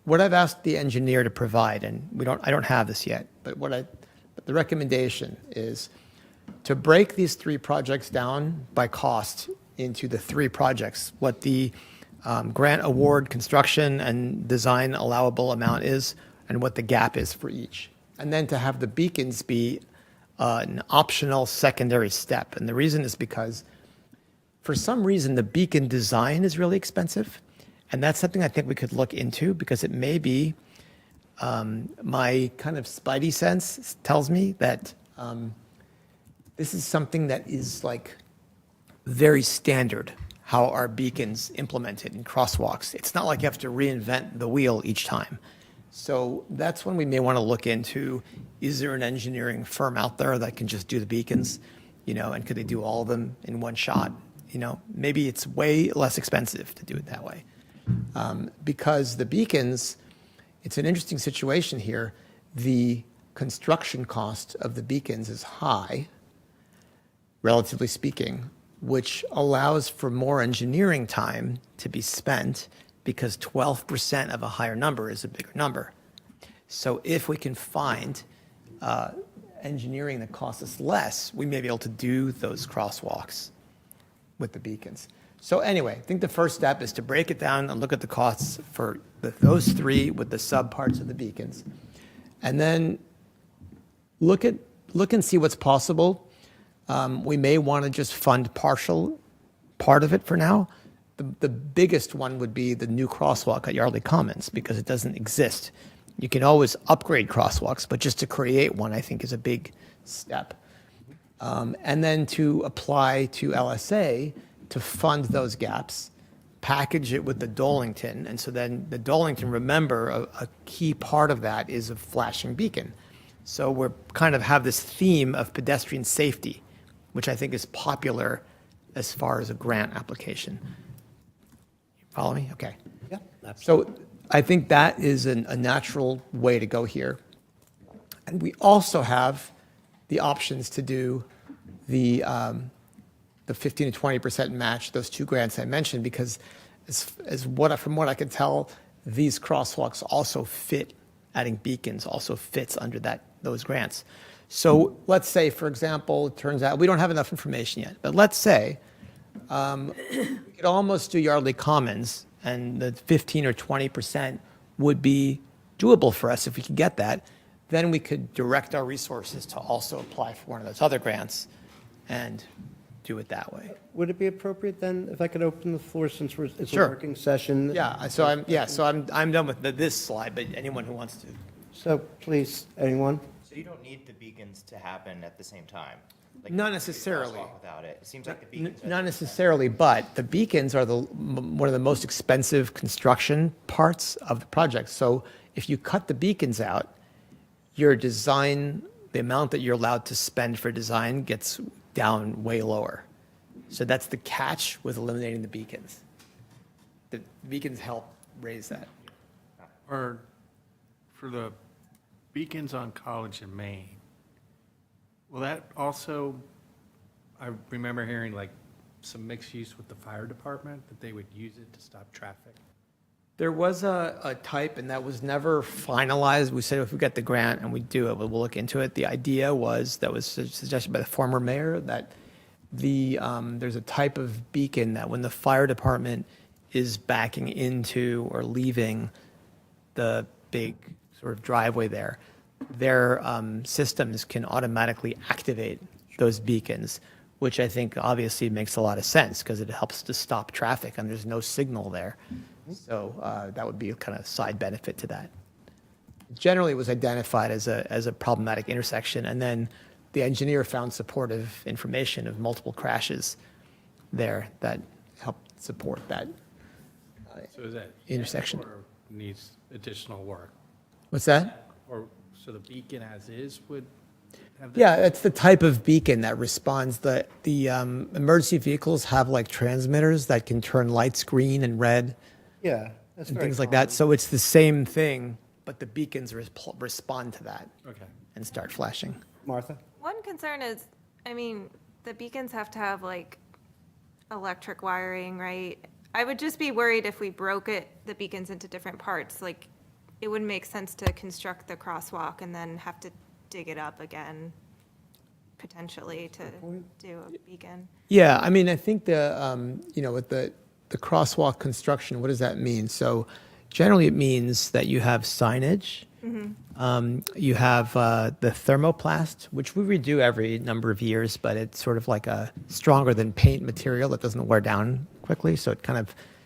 Speaker 9: what I've asked the engineer to provide, and I don't have this yet, but the recommendation is to break these 3 projects down by cost into the 3 projects, what the grant award construction and design allowable amount is, and what the gap is for each. And then to have the beacons be an optional secondary step. And the reason is because for some reason, the beacon design is really expensive. And that's something I think we could look into because it may be my kind of spidey sense tells me that this is something that is like very standard, how our beacons implemented in crosswalks. It's not like you have to reinvent the wheel each time. So that's when we may want to look into, is there an engineering firm out there that can just do the beacons, and could they do all of them in one shot? Maybe it's way less expensive to do it that way. Because the beacons, it's an interesting situation here. The construction cost of the beacons is high, relatively speaking, which allows for more engineering time to be spent because 12% of a higher number is a bigger number. So if we can find engineering that costs us less, we may be able to do those crosswalks with the beacons. So anyway, I think the first step is to break it down and look at the costs for those 3 with the subparts of the beacons. And then look and see what's possible. We may want to just fund partial part of it for now. The biggest one would be the new crosswalk at Yardley Commons because it doesn't exist. You can always upgrade crosswalks, but just to create one, I think, is a big step. And then to apply to LSA to fund those gaps, package it with the Dolington. And so then the Dolington, remember, a key part of that is a flashing beacon. So we're kind of have this theme of pedestrian safety, which I think is popular as far as a grant application. Follow me? Okay.
Speaker 1: Yeah, absolutely.
Speaker 9: So I think that is a natural way to go here. And we also have the options to do the 15 to 20% match, those two grants I mentioned, because from what I can tell, these crosswalks also fit, adding beacons also fits under those grants. So let's say, for example, it turns out, we don't have enough information yet, but let's say we could almost do Yardley Commons, and the 15 or 20% would be doable for us if we could get that. Then we could direct our resources to also apply for one of those other grants and do it that way.
Speaker 1: Would it be appropriate then, if I could open the floor since it's a
Speaker 9: Sure.
Speaker 1: working session?
Speaker 9: Yeah, so I'm done with this slide, but anyone who wants to.
Speaker 1: So please, anyone?
Speaker 4: So you don't need the beacons to happen at the same time? Like,
Speaker 9: Not
Speaker 4: you could
Speaker 9: necessarily.
Speaker 4: crosswalk without it. It seems like the beacons.
Speaker 9: Not necessarily, but the beacons are one of the most expensive construction parts of the project. So if you cut the beacons out, your design, the amount that you're allowed to spend for design gets down way lower. So that's the catch with eliminating the beacons. The beacons help raise that.
Speaker 11: Or for the beacons on College in Maine, will that also, I remember hearing like some mixed use with the fire department, that they would use it to stop traffic?
Speaker 9: There was a type, and that was never finalized. We said if we get the grant and we do it, we'll look into it. The idea was, that was suggested by the former mayor, that there's a type of beacon that when the fire department is backing into or leaving the big sort of driveway there, their systems can automatically activate those beacons, which I think obviously makes a lot of sense because it helps to stop traffic and there's no signal there. So that would be a kind of side benefit to that. Generally, it was identified as a problematic intersection, and then the engineer found supportive information of multiple crashes there that helped support that
Speaker 11: So is that?
Speaker 9: intersection.
Speaker 11: Or needs additional work?
Speaker 9: What's that?
Speaker 11: Or, so the beacon as is would have?
Speaker 9: Yeah, it's the type of beacon that responds. The emergency vehicles have like transmitters that can turn lights green and red
Speaker 1: Yeah, that's
Speaker 9: and
Speaker 1: very
Speaker 9: things like that.
Speaker 1: common.
Speaker 9: So it's the same thing, but the beacons respond to that
Speaker 11: Okay.
Speaker 9: and start flashing.
Speaker 1: Martha?
Speaker 2: One concern is, I mean, the beacons have to have like electric wiring, right? I would just be worried if we broke the beacons into different parts, like it wouldn't make sense to construct the crosswalk and then have to dig it up again, potentially, to do a beacon.
Speaker 9: Yeah, I mean, I think with the crosswalk construction, what does that mean? So generally it means that you have signage, you have the thermoplast, which we redo every number of years, but it's sort of like a stronger than paint material that doesn't wear down quickly. So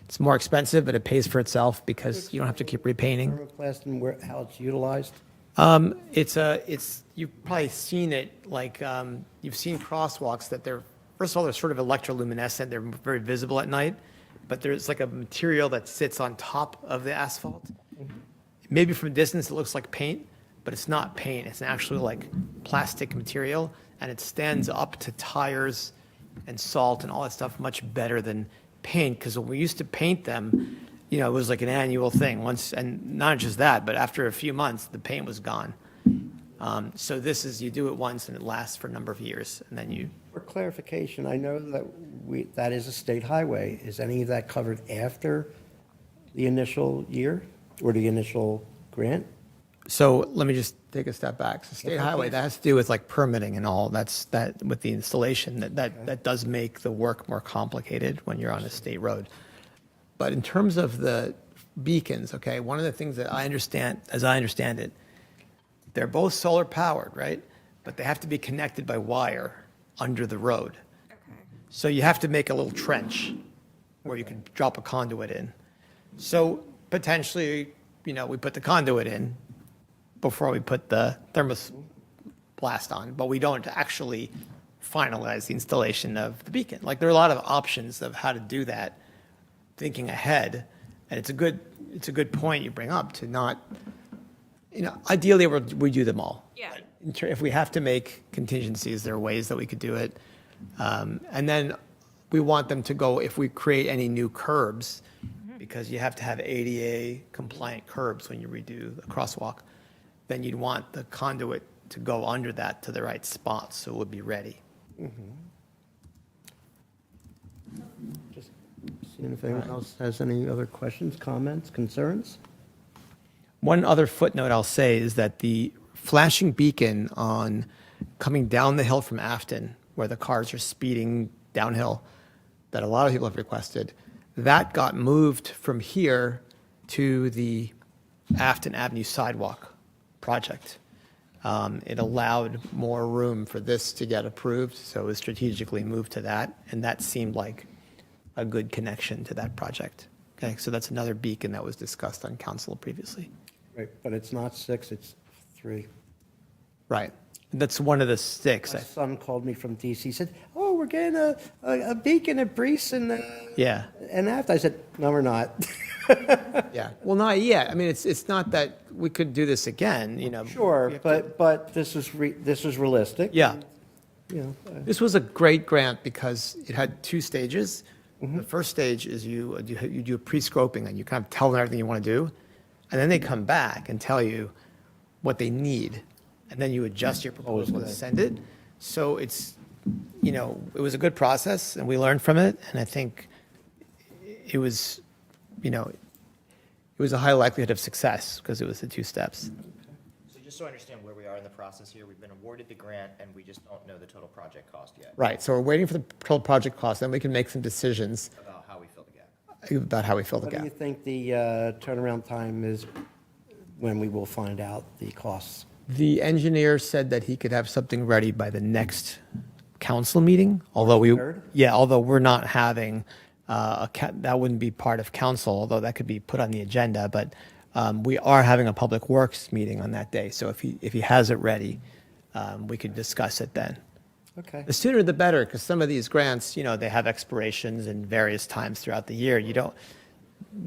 Speaker 9: it's more expensive, but it pays for itself because you don't have to keep repainting.
Speaker 1: Thermoplast and how it's utilized?
Speaker 9: You've probably seen it, like, you've seen crosswalks that first of all, they're sort of electroluminescent. They're very visible at night, but there's like a material that sits on top of the asphalt. Maybe from a distance, it looks like paint, but it's not paint. It's actually like plastic material, and it stands up to tires and salt and all that stuff much better than paint, because when we used to paint them, it was like an annual thing once, and not just that, but after a few months, the paint was gone. So you do it once and it lasts for a number of years, and then you.
Speaker 1: For clarification, I know that that is a state highway. Is any of that covered after the initial year or the initial grant?
Speaker 9: So let me just take a step back. So state highway, that has to do with like permitting and all. That with the installation, that does make the work more complicated when you're on a state road. But in terms of the beacons, okay, one of the things that I understand, as I understand it, they're both solar powered, right? But they have to be connected by wire under the road.
Speaker 2: Okay.
Speaker 9: So you have to make a little trench where you can drop a conduit in. So potentially, we put the conduit in before we put the thermoblast on, but we don't actually finalize the installation of the beacon. Like, there are a lot of options of how to do that, thinking ahead, and it's a good point you bring up to not, ideally we do them all.
Speaker 2: Yeah.
Speaker 9: If we have to make contingencies, there are ways that we could do it. And then we want them to go, if we create any new curbs, because you have to have ADA compliant curbs when you redo the crosswalk, then you'd want the conduit to go under that to the right spot, so it would be ready.
Speaker 1: Just seeing if anyone else has any other questions, comments, concerns?
Speaker 9: One other footnote I'll say is that the flashing beacon on coming down the hill from Afton, where the cars are speeding downhill, that a lot of people have requested, that got moved from here to the Afton Avenue sidewalk project. It allowed more room for this to get approved, so it was strategically moved to that, and that seemed like a good connection to that project. Okay, so that's another beacon that was discussed on council previously.
Speaker 1: Right, but it's not 6, it's 3.
Speaker 9: Right. That's one of the 6.
Speaker 1: My son called me from DC, said, "Oh, we're getting a beacon at Brees
Speaker 9: Yeah.
Speaker 1: and after." I said, "No, we're not."
Speaker 9: Yeah. Well, not yet. I mean, it's not that we could do this again, you know.
Speaker 1: Sure,
Speaker 9: We have to-
Speaker 1: but this is realistic.
Speaker 9: Yeah.
Speaker 1: You know,
Speaker 9: This was a great grant because it had 2 stages. The first stage is you do a pre-scoping and you kind of tell them everything you want to do. And then they come back and tell you what they need. And then you adjust your proposal and send it. So it's, you know, it was a good process and we learned from it. And I think it was, you know, it was a high likelihood of success because it was the 2 steps.
Speaker 4: So just so I understand where we are in the process here, we've been awarded the grant and we just don't know the total project cost yet.
Speaker 9: Right. So we're waiting for the total project cost, then we can make some decisions
Speaker 4: About how we fill the gap.
Speaker 9: about how we fill the
Speaker 1: what do you
Speaker 9: gap.
Speaker 1: think the turnaround time is when we will find out the costs?
Speaker 9: The engineer said that he could have something ready by the next council meeting, although
Speaker 1: Third?
Speaker 9: although we're not having, that wouldn't be part of council, although that could be put on the agenda, but we are having a public works meeting on that day, so if he has it ready, we could discuss it then.
Speaker 1: Okay.
Speaker 9: The sooner the better, because some of these grants, you know, they have expirations in various times throughout the year. You don't,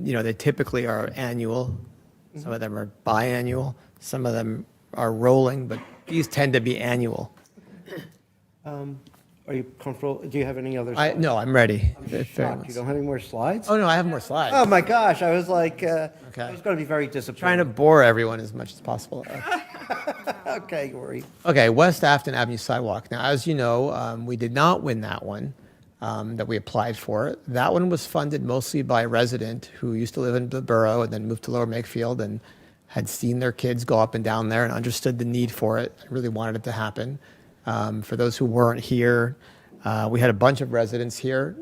Speaker 9: you know, they typically are annual. Some of them are biannual. Some of them are rolling, but these tend to be annual.
Speaker 1: Are you comfortable? Do you have any other?
Speaker 9: No, I'm ready.
Speaker 1: Shocked you don't have any more slides?
Speaker 9: Oh, no, I have more slides.
Speaker 1: Oh, my gosh, I was like, I
Speaker 9: Okay.
Speaker 1: was going to be very
Speaker 9: Trying
Speaker 1: disappointed.
Speaker 9: to bore everyone as much as possible.
Speaker 1: Okay, Rory.
Speaker 9: Okay, West Afton Avenue sidewalk. Now, as you know, we did not win that one that we applied for. That one was funded mostly by a resident who used to live in the borough and then moved to Lower Makefield and had seen their kids go up and down there and understood the need for it, really wanted it to happen. For those who weren't here, we had a bunch of residents here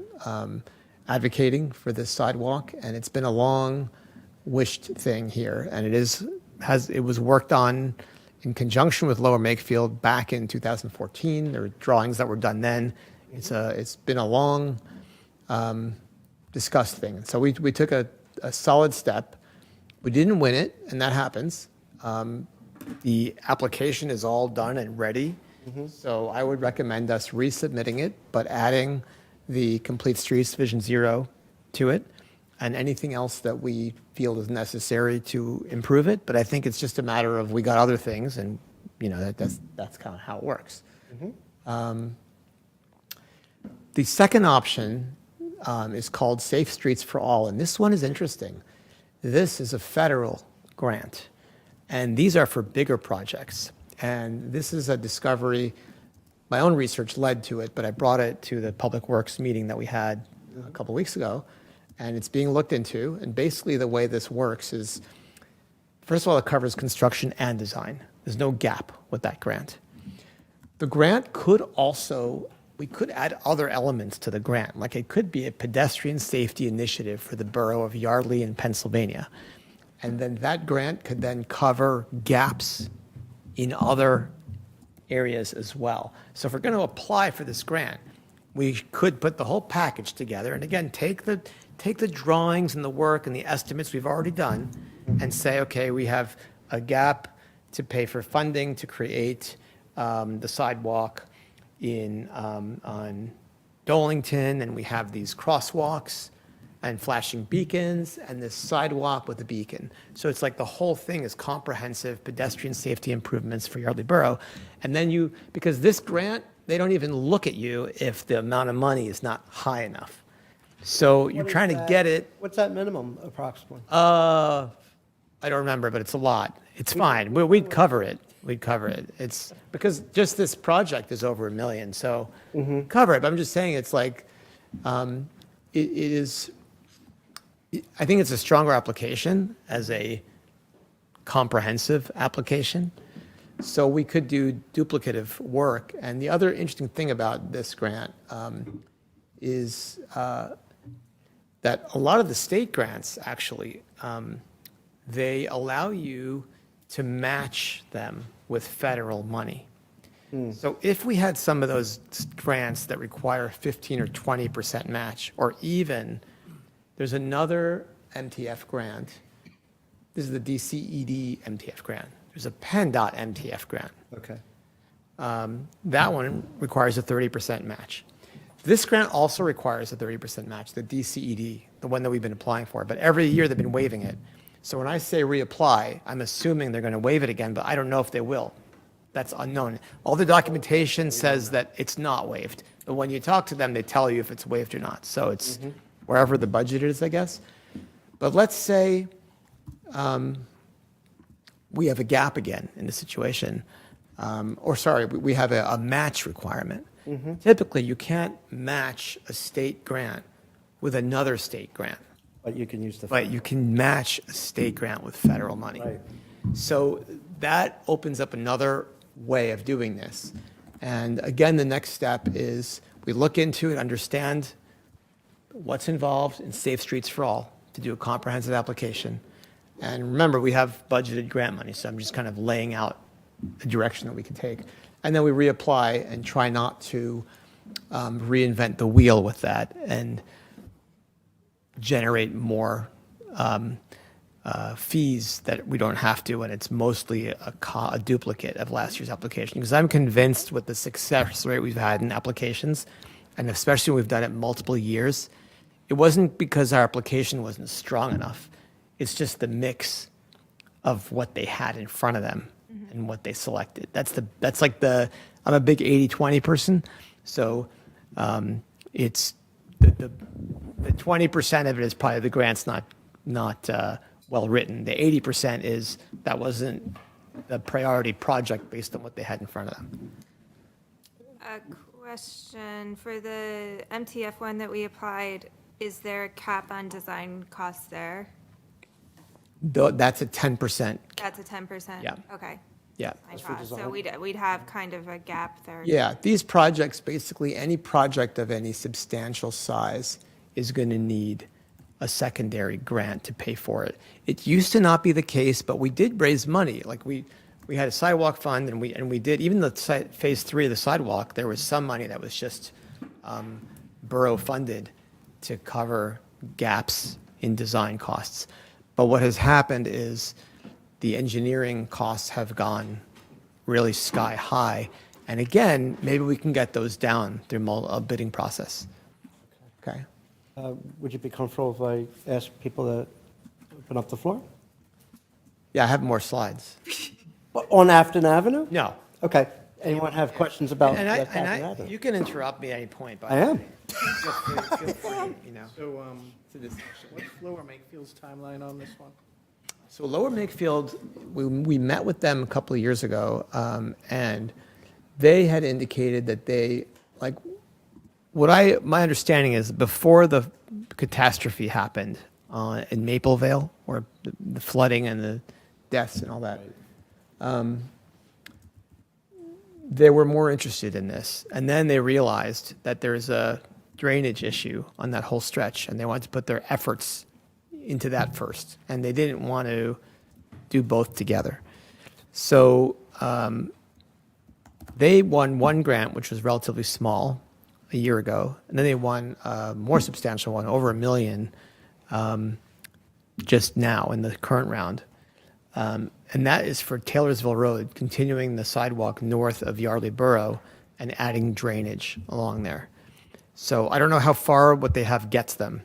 Speaker 9: advocating for this sidewalk, and it's been a long wished thing here, and it was worked on in conjunction with Lower Makefield back in 2014. There were drawings that were done then. It's been a long discussed thing. So we took a solid step. We didn't win it, and that happens. The application is all done and ready. So I would recommend us resubmitting it, but adding the Complete Streets Vision Zero to it and anything else that we feel is necessary to improve it. But I think it's just a matter of we got other things, and you know that's kind of how it works. The second option is called Safe Streets for All, and this one is interesting. This is a federal grant, and these are for bigger projects. And this is a discovery, my own research led to it, but I brought it to the Public Works meeting that we had a couple weeks ago, and it's being looked into. And basically the way this works is, first of all, it covers construction and design. There's no gap with that grant. The grant could also, we could add other elements to the grant, like it could be a pedestrian safety initiative for the borough of Yardley in Pennsylvania. And then that grant could then cover gaps in other areas as well. So if we're going to apply for this grant, we could put the whole package together and again, take the drawings and the work and the estimates we've already done and say, okay, we have a gap to pay for funding to create the sidewalk on Dolington, and we have these crosswalks and flashing beacons and this sidewalk with a beacon. So it's like the whole thing is comprehensive pedestrian safety improvements for Yardley Borough. And then because this grant, they don't even look at you if the amount of money is not high enough. So you're
Speaker 1: What is
Speaker 9: trying to
Speaker 1: that?
Speaker 9: get it,
Speaker 1: What's that minimum approximately?
Speaker 9: I don't remember, but it's a lot. It's fine. We'd cover it. We'd cover it. It's because just this project is over $1 million, so cover it. But I'm just saying it's like, it is, I think it's a stronger application as a comprehensive application. So we could do duplicative work. And the other interesting thing about this grant is that a lot of the state grants actually, they allow you to match them with federal money. So if we had some of those grants that require 15 or 20% match, or even, there's another MTF grant. This is the DCED MTF grant. There's a PennDOT MTF grant.
Speaker 1: Okay.
Speaker 9: That one requires a 30% match. This grant also requires a 30% match, the DCED, the one that we've been applying for, but every year they've been waiving it. So when I say reapply, I'm assuming they're going to waive it again, but I don't know if they will. That's unknown. All the documentation says that it's not waived, but when you talk to them, they tell you if it's waived or not. So it's wherever the budget is, I guess. But let's say we have a gap again in the situation, we have a match requirement. Typically, you can't match a state grant with another state grant.
Speaker 1: But you can use the.
Speaker 9: But you can match a state grant with federal money.
Speaker 1: Right.
Speaker 9: So that opens up another way of doing this. And again, the next step is we look into it, understand what's involved in Safe Streets for All to do a comprehensive application. And remember, we have budgeted grant money, so I'm just kind of laying out the direction that we can take. And then we reapply and try not to reinvent the wheel with that and generate more fees that we don't have to, and it's mostly a duplicate of last year's application. Because I'm convinced with the success rate we've had in applications, and especially when we've done it multiple years, it wasn't because our application wasn't strong enough. It's just the mix of what they had in front of them and what they selected. That's like I'm a big 80-20 person, so it's the 20% of it is probably the grant's not well written. The 80% is that wasn't the priority project based on what they had in front of them.
Speaker 2: A question for the MTF one that we applied, is there a cap on design costs there?
Speaker 9: That's a 10%.
Speaker 2: That's a 10%?
Speaker 9: Yeah.
Speaker 2: Okay.
Speaker 9: Yeah.
Speaker 2: Design cost. So we'd have kind of a gap there.
Speaker 9: Yeah, these projects, basically any project of any substantial size is going to need a secondary grant to pay for it. It used to not be the case, but we did raise money. Like we had a sidewalk fund, and we did, even the phase 3 of the sidewalk, there was some money that was just borough funded to cover gaps in design costs. But what has happened is the engineering costs have gone really sky high. And again, maybe we can get those down through a bidding process. Okay.
Speaker 1: Would you be comfortable if I ask people to open up the floor?
Speaker 9: Yeah, I have more slides.
Speaker 1: On Afton Avenue?
Speaker 9: No.
Speaker 1: Okay. Anyone have questions about
Speaker 9: And
Speaker 1: Afton
Speaker 9: I,
Speaker 1: Avenue?
Speaker 9: you can interrupt me at any point, but
Speaker 1: I am.
Speaker 9: feel free, you know.
Speaker 11: So, what's Lower Makefield's timeline on this one?
Speaker 9: So Lower Makefield, we met with them a couple of years ago, and they had indicated that they, like, my understanding is before the catastrophe happened in Maplevale, or the flooding and the deaths and all that, they were more interested in this. And then they realized that there's a drainage issue on that whole stretch, and they wanted to put their efforts into that first. And they didn't want to do both together. So they won one grant, which was relatively small, a year ago. And then they won a more substantial one, over $1 million, just now in the current round. And that is for Taylorsville Road, continuing the sidewalk north of Yardley Borough and adding drainage along there. So I don't know how far what they have gets them,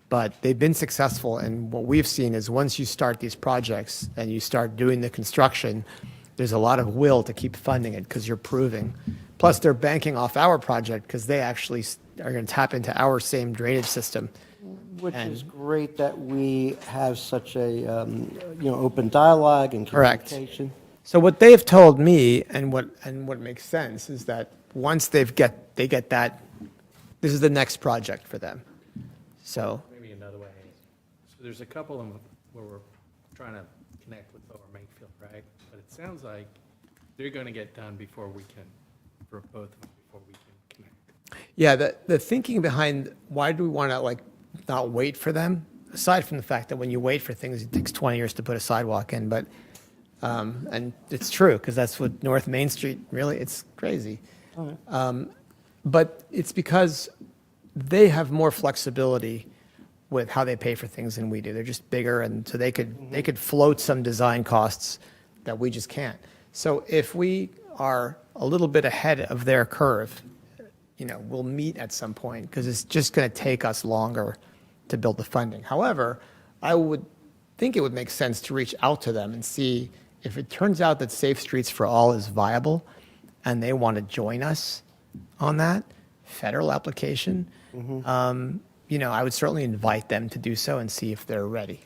Speaker 9: but they've been successful. And what we've seen is once you start these projects and you start doing the construction, there's a lot of will to keep funding it because you're proving. Plus, they're banking off our project because they actually are going to tap into our same drainage system.
Speaker 1: Which is great that we have such a, open dialogue and
Speaker 9: Correct.
Speaker 1: communication.
Speaker 9: So what they've told me, and what makes sense, is that once they get that, this is the next project for them. So,
Speaker 11: Maybe another way. So there's a couple of them where we're trying to connect with Lower Makefield, right? But it sounds like they're going to get done before we can, for both of them, before we can connect.
Speaker 9: yeah, the thinking behind why do we want to not wait for them, aside from the fact that when you wait for things, it takes 20 years to put a sidewalk in, but, and it's true, because that's what North Main Street, really, it's crazy. But it's because they have more flexibility with how they pay for things than we do. They're just bigger, and so they could float some design costs that we just can't. So if we are a little bit ahead of their curve, we'll meet at some point, because it's just going to take us longer to build the funding. However, I would think it would make sense to reach out to them and see if it turns out that Safe Streets for All is viable and they want to join us on that federal application. I would certainly invite them to do so and see if they're ready.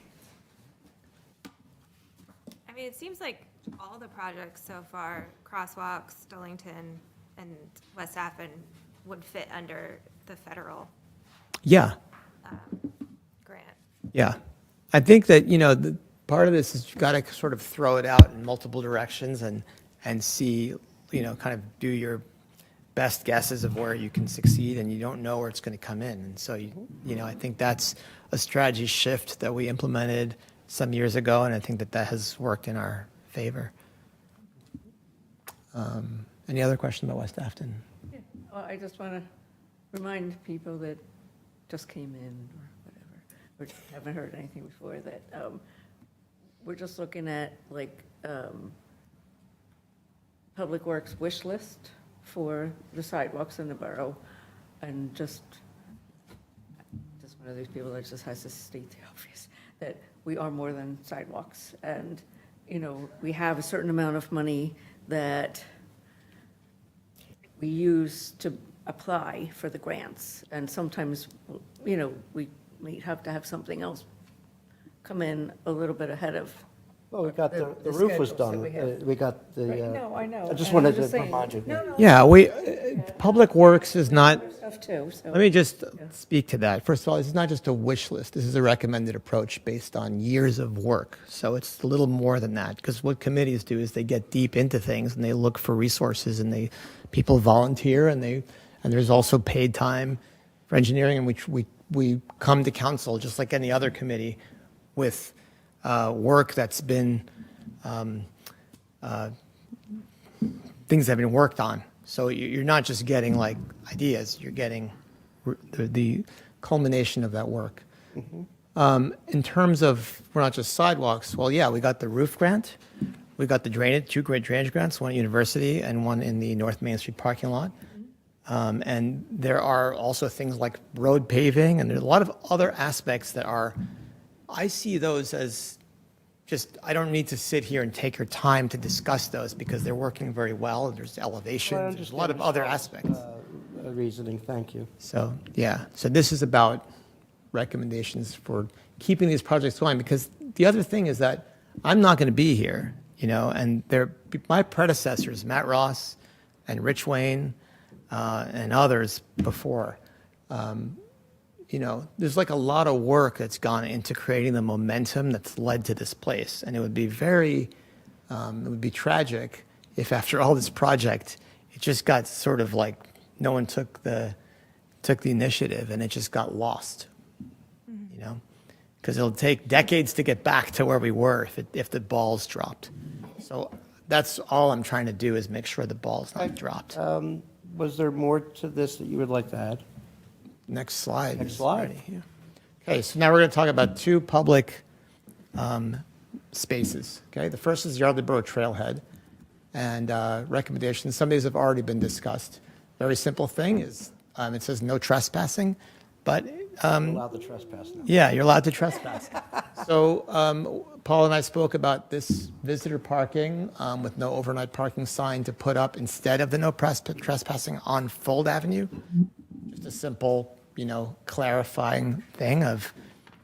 Speaker 2: I mean, it seems like all the projects so far, crosswalks, Stellington, and West Appen, would fit under the federal
Speaker 9: Yeah,
Speaker 2: grant.
Speaker 9: yeah. I think that, the part of this is you've got to sort of throw it out in multiple directions and see, kind of do your best guesses of where you can succeed, and you don't know where it's going to come in. And so, I think that's a strategy shift that we implemented some years ago, and I think that has worked in our favor. Any other question about West Afton?
Speaker 10: Well, I just want to remind people that just came in or whatever, or haven't heard anything before, that we're just looking at Public Works wish list for the sidewalks in the borough, and just one of these people that just has to state the obvious, that we are more than sidewalks. And, we have a certain amount of money that we use to apply for the grants. And sometimes, we may have to have something else come in a little bit ahead of.
Speaker 1: Well, we got the
Speaker 10: the
Speaker 1: roof was
Speaker 10: schedules that
Speaker 1: done.
Speaker 10: we have.
Speaker 1: We got the.
Speaker 10: Right, no, I know.
Speaker 1: I just
Speaker 10: And
Speaker 1: wanted
Speaker 10: I'm
Speaker 1: to
Speaker 10: just saying-
Speaker 1: remind you.
Speaker 10: No, no.
Speaker 9: Yeah, Public Works is not,
Speaker 10: Stuff too, so.
Speaker 9: let me just speak to that. First of all, this is not just a wish list. This is a recommended approach based on years of work. So it's a little more than that, because what committees do is they get deep into things and they look for resources, and people volunteer, and there's also paid time for engineering, in which we come to council just like any other committee with work that's been things that have been worked on. So you're not just getting ideas, you're getting the culmination of that work. In terms of, we're not just sidewalks, well, yeah, we got the roof grant, we got the two great drainage grants, one at University and one in the North Main Street parking lot. And there are also things like road paving, and there's a lot of other aspects that I see those as I don't need to sit here and take your time to discuss those, because they're working very well. There's elevations, there's a lot of other aspects.
Speaker 1: Reasoning, thank you.
Speaker 9: So, yeah, so this is about recommendations for keeping these projects going, because the other thing is that I'm not going to be here, and my predecessors, Matt Ross and Rich Wayne, and others before, there's a lot of work that's gone into creating the momentum that's led to this place. And it would be it would be tragic if after all this project, it just got sort of no one took the initiative and it just got lost, because it'll take decades to get back to where we were if the ball's dropped. So that's all I'm trying to do, is make sure the ball's not dropped.
Speaker 1: Was there more to this that you would like to add?
Speaker 9: Next slide.
Speaker 1: Next
Speaker 9: is
Speaker 1: slide.
Speaker 9: ready, yeah. Okay, so now we're going to talk about two public spaces. Okay, the first is Yardley Borough Trailhead, and recommendations. Some of these have already been discussed. Very simple thing is it says no trespassing, but
Speaker 1: Allowed to trespass now.
Speaker 9: yeah, you're allowed to trespass. So Paul and I spoke about this visitor parking with no overnight parking sign to put up instead of the no trespassing on Fold Avenue. Just a simple, clarifying thing of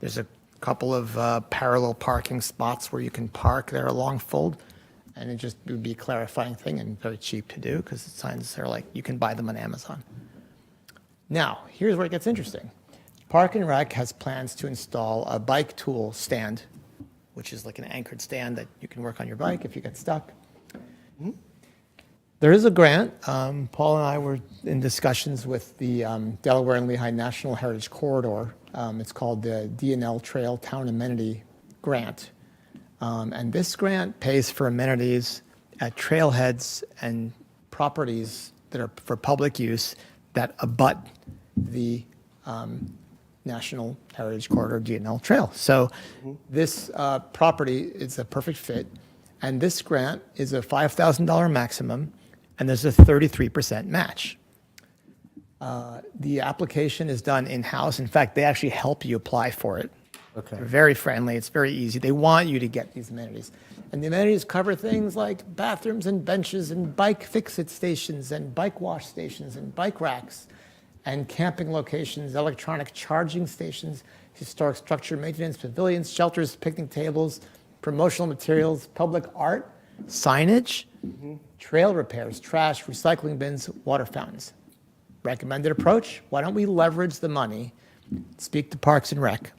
Speaker 9: there's a couple of parallel parking spots where you can park there along Fold. And it would be a clarifying thing and very cheap to do because the signs are like, you can buy them on Amazon. Now, here's where it gets interesting. Park and Rec has plans to install a bike tool stand, which is like an anchored stand that you can work on your bike if you get stuck. There is a grant. Paul and I were in discussions with the Delaware and Lehigh National Heritage Corridor. It's called the DNL Trail Town Amenity Grant. And this grant pays for amenities at trailheads and properties that are for public use that abut the National Heritage Corridor DNL Trail. So this property is a perfect fit. And this grant is a $5,000 maximum, and there's a 33% match. The application is done in-house. In fact, they actually help you apply for it.
Speaker 1: Okay.
Speaker 9: They're very friendly. It's very easy. They want you to get these amenities. And the amenities cover things like bathrooms and benches and bike fix-it stations and bike wash stations and bike racks and camping locations, electronic charging stations, historic structure maintenance, pavilions, shelters, picnic tables, promotional materials, public art, signage, trail repairs, trash, recycling bins, water fountains. Recommended approach, why don't we leverage the money, speak to Parks and Rec,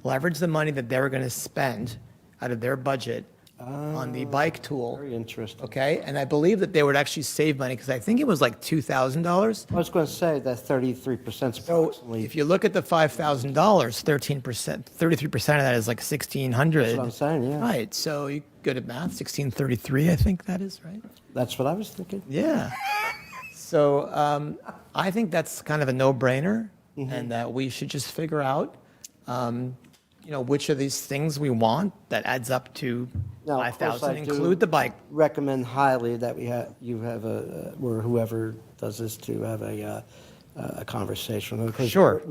Speaker 9: leverage the money that they're going to spend out of their budget on the bike tool.
Speaker 1: Very interesting.
Speaker 9: Okay, and I believe that they would actually save money because I think it was like $2,000.
Speaker 1: I was going to say that 33% is
Speaker 9: So
Speaker 1: approximately,
Speaker 9: if you look at the $5,000, 13%, 33% of that is like 1,600.
Speaker 1: that's what I'm saying, yeah.
Speaker 9: Right, so you good at math, 1633, I think that is, right?
Speaker 1: That's what I was thinking.
Speaker 9: Yeah. So I think that's kind of a no-brainer, and that we should just figure out, which of these things we want that adds up to
Speaker 1: Now, of course,
Speaker 9: 5,000,
Speaker 1: I do
Speaker 9: include the bike.
Speaker 1: Recommend highly that you have or whoever does this to have a conversation. Because
Speaker 9: Sure.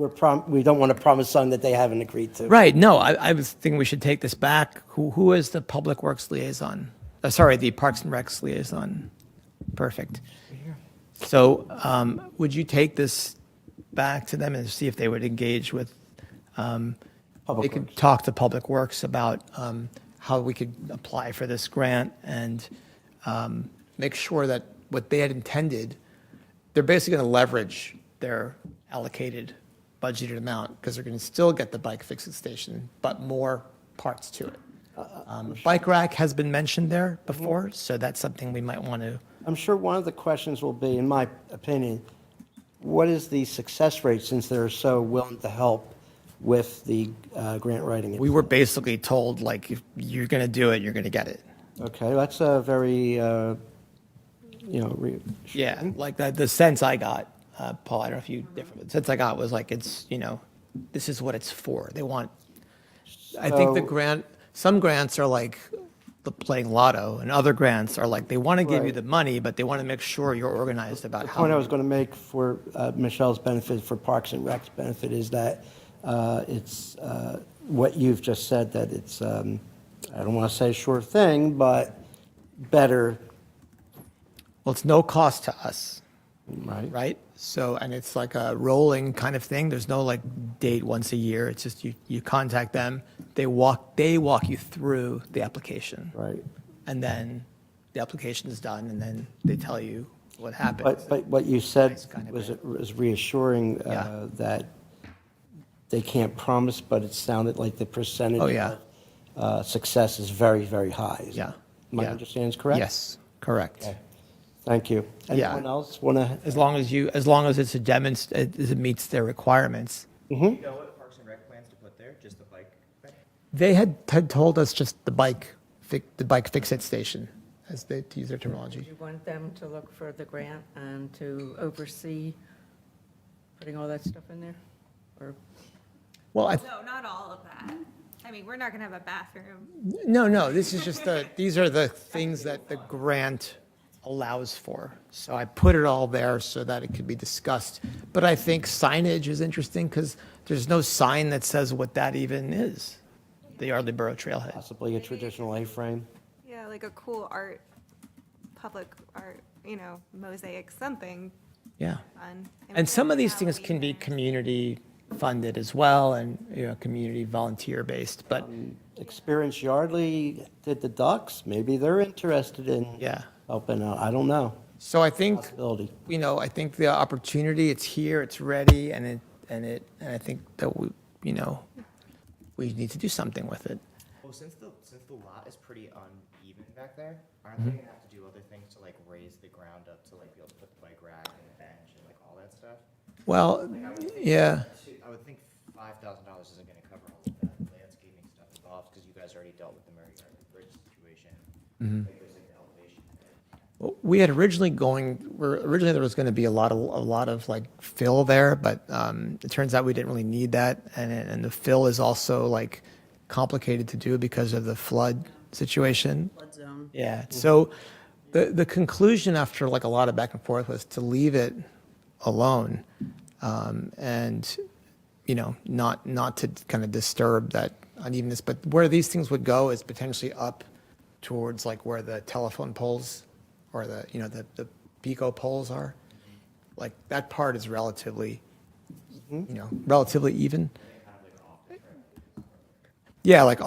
Speaker 1: We don't want to promise something that they haven't agreed to.
Speaker 9: Right. No, I was thinking we should take this back. Who is the Public Works liaison? Sorry, the Parks and Recs liaison. Perfect. So would you take this back to them and see if they would engage with, they could talk to Public Works about how we could apply for this grant and make sure that what they had intended, they're basically going to leverage their allocated budgeted amount because they're going to still get the bike fix-it station, but more parts to it. Bike rack has been mentioned there before, so that's something we might want to.
Speaker 1: I'm sure one of the questions will be, in my opinion, what is the success rate since they're so willing to help with the grant writing?
Speaker 9: We were basically told, like, if you're going to do it, you're going to get it.
Speaker 1: Okay, that's a very,
Speaker 9: Yeah, like the sense I got, Paul, I don't know if you different, the sense I got was like, it's, this is what it's for. They want, I think the
Speaker 1: So-
Speaker 9: grant, some grants are like the playing lotto, and other grants are like, they want to give you
Speaker 1: Right.
Speaker 9: the money, but they want to make sure you're organized about
Speaker 1: The
Speaker 9: how.
Speaker 1: point I was going to make for Michelle's benefit, for Parks and Rec's benefit, is that it's what you've just said, that it's, I don't want to say sure thing, but better,
Speaker 9: Well, it's no cost to us,
Speaker 1: right?
Speaker 9: right? So, and it's like a rolling kind of thing. There's no like date once a year. It's just you contact them, they walk you through the application.
Speaker 1: Right.
Speaker 9: And then the application is done, and then they tell you what happens.
Speaker 1: But what you said
Speaker 9: Nice kind of
Speaker 1: was reassuring,
Speaker 9: Yeah.
Speaker 1: that they can't promise, but it sounded like the percentage
Speaker 9: Oh, yeah.
Speaker 1: of success is very, very high.
Speaker 9: Yeah.
Speaker 1: My
Speaker 9: Yeah.
Speaker 1: understanding is correct?
Speaker 9: Yes, correct.
Speaker 1: Okay. Thank you.
Speaker 9: Yeah.
Speaker 1: Anyone else want to?
Speaker 9: As long as it's it meets their requirements.
Speaker 4: You know what Parks and Rec plans to put there? Just the bike thing?
Speaker 9: They had told us just the bike fix-it station, as they to use their terminology.
Speaker 10: You want them to look for the grant and to oversee putting all that stuff in there? Or,
Speaker 9: Well,
Speaker 2: No, not all of that. I mean, we're not going to have a bathroom.
Speaker 9: no, this is just these are the things that the grant allows for. So I put it all there so that it could be discussed. But I think signage is interesting because there's no sign that says what that even is. the Yardley Borough Trailhead.
Speaker 1: Possibly a traditional A-frame.
Speaker 2: Yeah, like a cool art, public art, mosaic, something
Speaker 9: Yeah.
Speaker 2: fun.
Speaker 9: And some of these things
Speaker 2: Halloween
Speaker 9: can be
Speaker 2: banners.
Speaker 9: community funded as well and, community volunteer based, but
Speaker 1: Experience Yardley did the Ducks. Maybe they're interested in
Speaker 9: yeah.
Speaker 1: helping out. I don't know.
Speaker 9: So I think,
Speaker 1: Possibility.
Speaker 9: I think the opportunity, it's here, it's ready, and I think that we need to do something with it.
Speaker 4: Well, since the lot is pretty uneven back there, aren't they gonna have to do other things to like raise the ground up to like be able to put the bike rack and the bench and like all that stuff?
Speaker 9: Well, yeah.
Speaker 4: I would think $5,000 isn't gonna cover all of that landscaping stuff involved, because you guys already dealt with the Murray Yardley Bridge situation. Like there's like the elevation.
Speaker 9: Well, we had originally there was going to be a lot of like fill there, but it turns out we didn't really need that, and the fill is also like complicated to do because of the flood situation.
Speaker 3: Flood zone.
Speaker 9: Yeah. So the conclusion after like a lot of back and forth was to leave it alone, and not to kind of disturb that unevenness. But where these things would go is potentially up towards like where the telephone poles or the Pico poles are. Like that part is relatively even. Yeah, like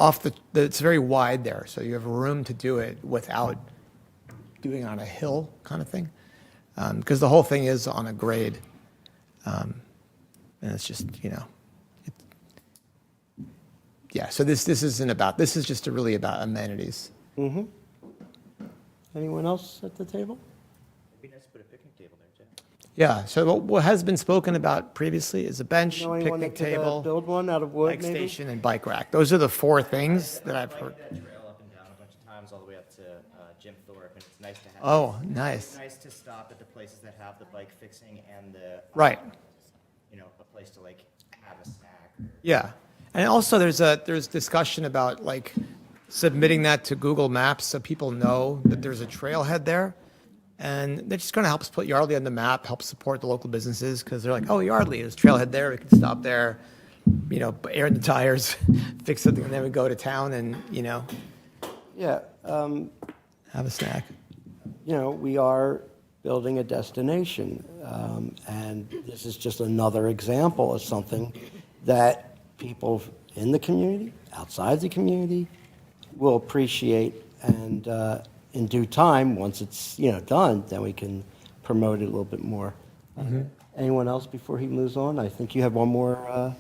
Speaker 9: it's very wide there, so you have room to do it without doing it on a hill kind of thing, because the whole thing is on a grade, and it's just yeah. So this is just really about amenities.
Speaker 1: Mm-hmm. Anyone else at the table?
Speaker 4: It'd be nice to put a picnic table there too.
Speaker 9: Yeah. So what has been spoken about previously is a bench,
Speaker 1: Know anyone
Speaker 9: picnic
Speaker 1: that could,
Speaker 9: table,
Speaker 1: build one out of wood,
Speaker 9: bike
Speaker 1: maybe?
Speaker 9: station, and bike rack. Those are the four things that I've heard.
Speaker 4: That trail up and down a bunch of times all the way up to Jim Thorpe, and it's nice to have.
Speaker 9: Oh,
Speaker 4: It's
Speaker 9: nice.
Speaker 4: nice to stop at the places that have the bike fixing and the
Speaker 9: Right.
Speaker 4: a place to like have a snack.
Speaker 9: Yeah, and also there's discussion about like submitting that to Google Maps so people know that there's a trailhead there, and they're just going to help us put Yardley on the map, help support the local businesses because they're like, oh, Yardley, there's a trailhead there, we can stop there, air the tires, fix something, and then we go to town and
Speaker 1: Yeah.
Speaker 9: have a snack.
Speaker 1: We are building a destination, and this is just another example of something that people in the community, outside the community, will appreciate, and in due time, once it's done, then we can promote it a little bit more. Anyone else before he moves on? I think you have one more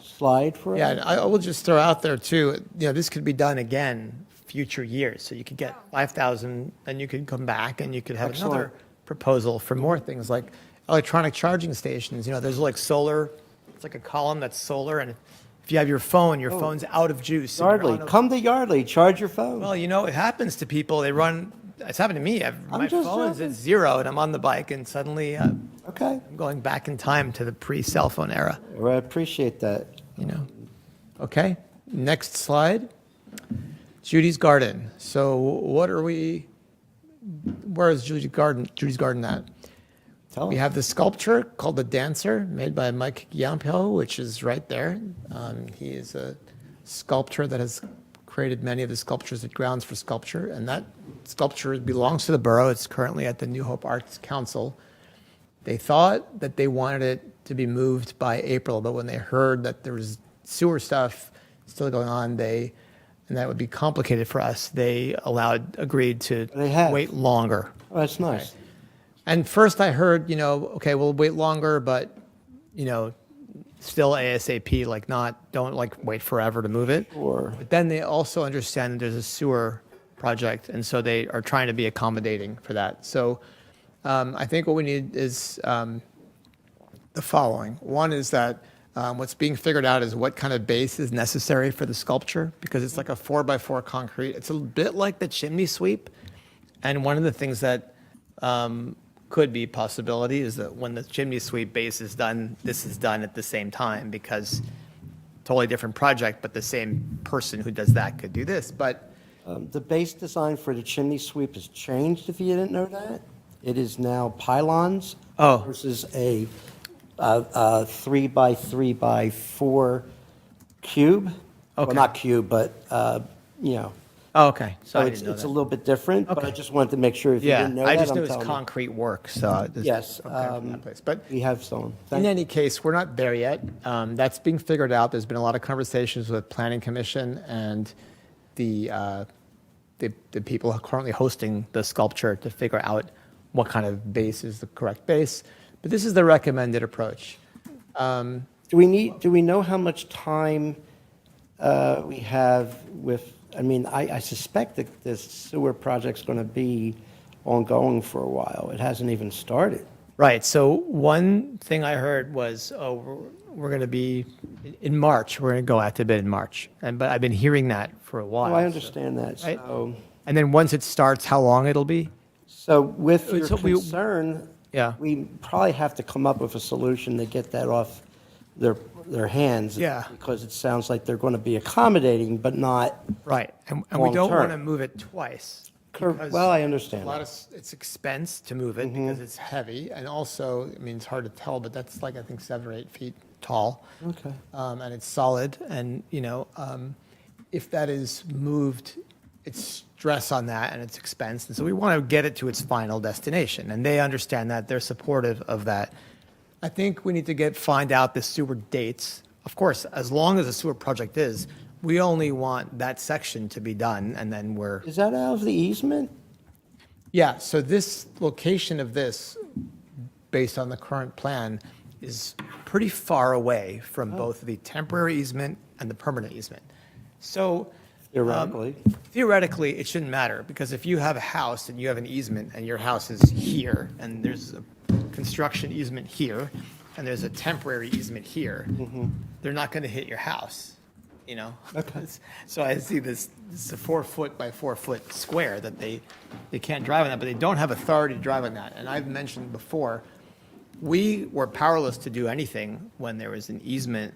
Speaker 1: slide for us.
Speaker 9: Yeah, and I will just throw out there too, this could be done again future years. So you could get 5,000 and you could come back and you could have
Speaker 1: Excellent.
Speaker 9: another proposal for more things like electronic charging stations. There's like solar, it's like a column that's solar, and if you have your phone's out of juice. and you're
Speaker 1: Yardley,
Speaker 9: on a-
Speaker 1: come to Yardley, charge your phone.
Speaker 9: Well, it happens to people. It's happened to me. My
Speaker 1: just
Speaker 9: phone's
Speaker 1: joking.
Speaker 9: at 0 and I'm on the bike and suddenly
Speaker 1: Okay,
Speaker 9: I'm going back in time to the pre-cell phone era.
Speaker 1: well, I appreciate that.
Speaker 9: Okay, next slide. Judy's Garden. So where is Judy's Garden at?
Speaker 1: Tell
Speaker 9: We
Speaker 1: us.
Speaker 9: have the sculpture called The Dancer, made by Mike Yampel, which is right there. He is a sculptor that has created many of the sculptures at Grounds for Sculpture, and that sculpture belongs to the borough. It's currently at the New Hope Arts Council. They thought that they wanted it to be moved by April, but when they heard that there was sewer stuff still going on, and that would be complicated for us, they agreed to
Speaker 1: They have.
Speaker 9: wait longer.
Speaker 1: Oh, that's nice.
Speaker 9: And first I heard, okay, we'll wait longer, but, still ASAP, like don't like wait forever to move it.
Speaker 1: Sure.
Speaker 9: But then they also understand that there's a sewer project, and so they are trying to be accommodating for that. So I think what we need is the following. One is that what's being figured out is what kind of base is necessary for the sculpture, because it's like a 4x4 concrete. It's a bit like the chimney sweep. And one of the things that could be possibility is that when the chimney sweep base is done, this is done at the same time, because totally different project, but the same person who does that could do this. But
Speaker 1: The base design for the chimney sweep has changed, if you didn't know that. It is now pylons versus a 3x3x4 cube. well,
Speaker 9: Okay.
Speaker 1: not cube, but, you know.
Speaker 9: Oh, okay. So
Speaker 1: So
Speaker 9: I
Speaker 1: it's,
Speaker 9: didn't know
Speaker 1: it's a
Speaker 9: that.
Speaker 1: little bit different, but I
Speaker 9: Okay.
Speaker 1: just wanted to make sure if you
Speaker 9: Yeah,
Speaker 1: didn't know
Speaker 9: I
Speaker 1: that,
Speaker 9: just knew
Speaker 1: I'm
Speaker 9: it was
Speaker 1: telling you.
Speaker 9: concrete work, so.
Speaker 1: Yes,
Speaker 9: I'm coming from that place. But
Speaker 1: we have someone.
Speaker 9: in
Speaker 1: Thank you.
Speaker 9: any case, we're not there yet. That's being figured out. There's been a lot of conversations with Planning Commission and the people currently hosting the sculpture to figure out what kind of base is the correct base. But this is the recommended approach.
Speaker 1: Do we know how much time we have with, I mean, I suspect that this sewer project's going to be ongoing for a while. It hasn't even started.
Speaker 9: Right. So one thing I heard was, oh, we're going to be in March. We're going to go out to bid in March. But I've been hearing that for a while.
Speaker 1: Oh, I understand that.
Speaker 9: Right.
Speaker 1: So,
Speaker 9: And then once it starts, how long it'll be?
Speaker 1: so with your
Speaker 9: So we-
Speaker 1: concern,
Speaker 9: Yeah.
Speaker 1: we probably have to come up with a solution to get that off their hands.
Speaker 9: Yeah.
Speaker 1: Because it sounds like they're going to be accommodating, but not,
Speaker 9: Right. And we don't
Speaker 1: Long-term.
Speaker 9: want to move it twice. because
Speaker 1: well, I understand
Speaker 9: A lot
Speaker 1: that.
Speaker 9: of, it's expense to move it because it's heavy. And also, I mean, it's hard to tell, but that's like, I think, 7 or 8 feet tall.
Speaker 1: Okay.
Speaker 9: And it's solid. And, if that is moved, it's stress on that and it's expense. And so we want to get it to its final destination. And they understand that. They're supportive of that. I think we need to find out the sewer dates. Of course, as long as the sewer project is, we only want that section to be done and then we're.
Speaker 1: Is that out of the easement?
Speaker 9: Yeah, so this location of this, based on the current plan, is pretty far away from both the temporary easement and the permanent easement. So.
Speaker 1: Theoretically.
Speaker 9: Theoretically, it shouldn't matter, because if you have a house and you have an easement and your house is here, and there's a construction easement here, and there's a temporary easement here, they're not going to hit your house,
Speaker 1: Okay.
Speaker 9: So I see this is a 4 foot by 4 foot square that they can't drive on that, but they don't have authority to drive on that. And I've mentioned before, we were powerless to do anything when there was an easement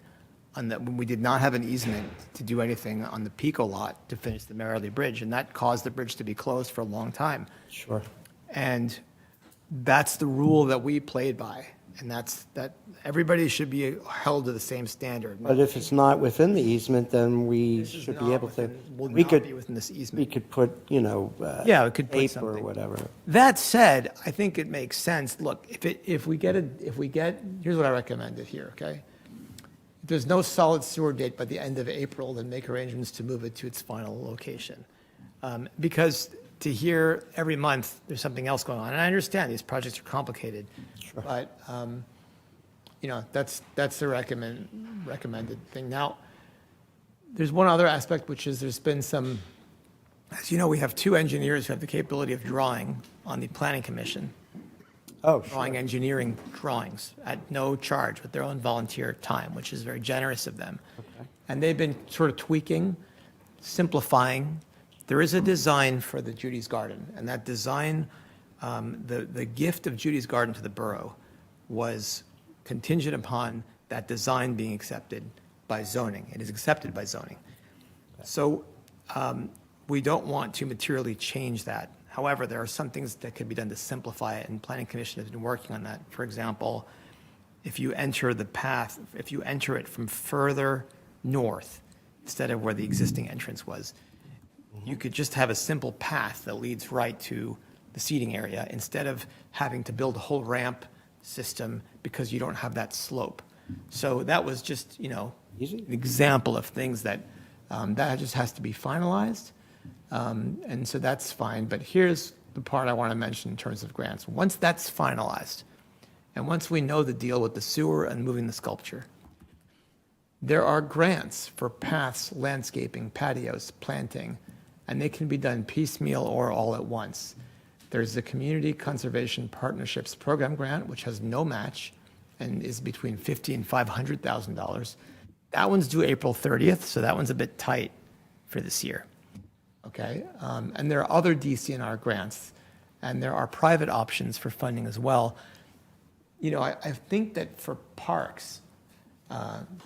Speaker 9: when we did not have an easement to do anything on the Pico lot to finish the Merrily Bridge, and that caused the bridge to be closed for a long time.
Speaker 1: Sure.
Speaker 9: And that's the rule that we played by, and that everybody should be held to the same standard.
Speaker 1: But if it's not within the easement, then we
Speaker 9: This is
Speaker 1: should be
Speaker 9: not
Speaker 1: able to,
Speaker 9: will
Speaker 1: we
Speaker 9: not
Speaker 1: could,
Speaker 9: be within this
Speaker 1: we
Speaker 9: easement.
Speaker 1: could put,
Speaker 9: Yeah, we could put
Speaker 1: tape or
Speaker 9: something.
Speaker 1: whatever.
Speaker 9: That said, I think it makes sense. Look, if we get, here's what I recommended here, okay? If there's no solid sewer date by the end of April, then make arrangements to move it to its final location. Because to hear every month there's something else going on, and I understand these projects are complicated, but, that's the recommended thing. Now, there's one other aspect, which is there's been some, as you know, we have 2 engineers who have the capability of drawing on the Planning Commission.
Speaker 1: Oh,
Speaker 9: Drawing
Speaker 1: sure.
Speaker 9: engineering drawings at no charge with their own volunteer time, which is very generous of them. And they've been sort of tweaking, simplifying. There is a design for the Judy's Garden, and that design, the gift of Judy's Garden to the borough was contingent upon that design being accepted by zoning. It is accepted by zoning. So we don't want to materially change that. However, there are some things that could be done to simplify it, and Planning Commission has been working on that. For example, if you enter the path, if you enter it from further north, instead of where the existing entrance was, you could just have a simple path that leads right to the seating area, instead of having to build a whole ramp system because you don't have that slope. So that was just,
Speaker 1: Easy.
Speaker 9: an example of things that just has to be finalized. And so that's fine. But here's the part I want to mention in terms of grants. Once that's finalized, and once we know the deal with the sewer and moving the sculpture, there are grants for paths, landscaping, patios, planting, and they can be done piecemeal or all at once. There's the Community Conservation Partnerships Program grant, which has no match and is between $50,000 and $500,000. That one's due April 30th, so that one's a bit tight for this year. Okay, and there are other DCNR grants, and there are private options for funding as well. I think that for parks,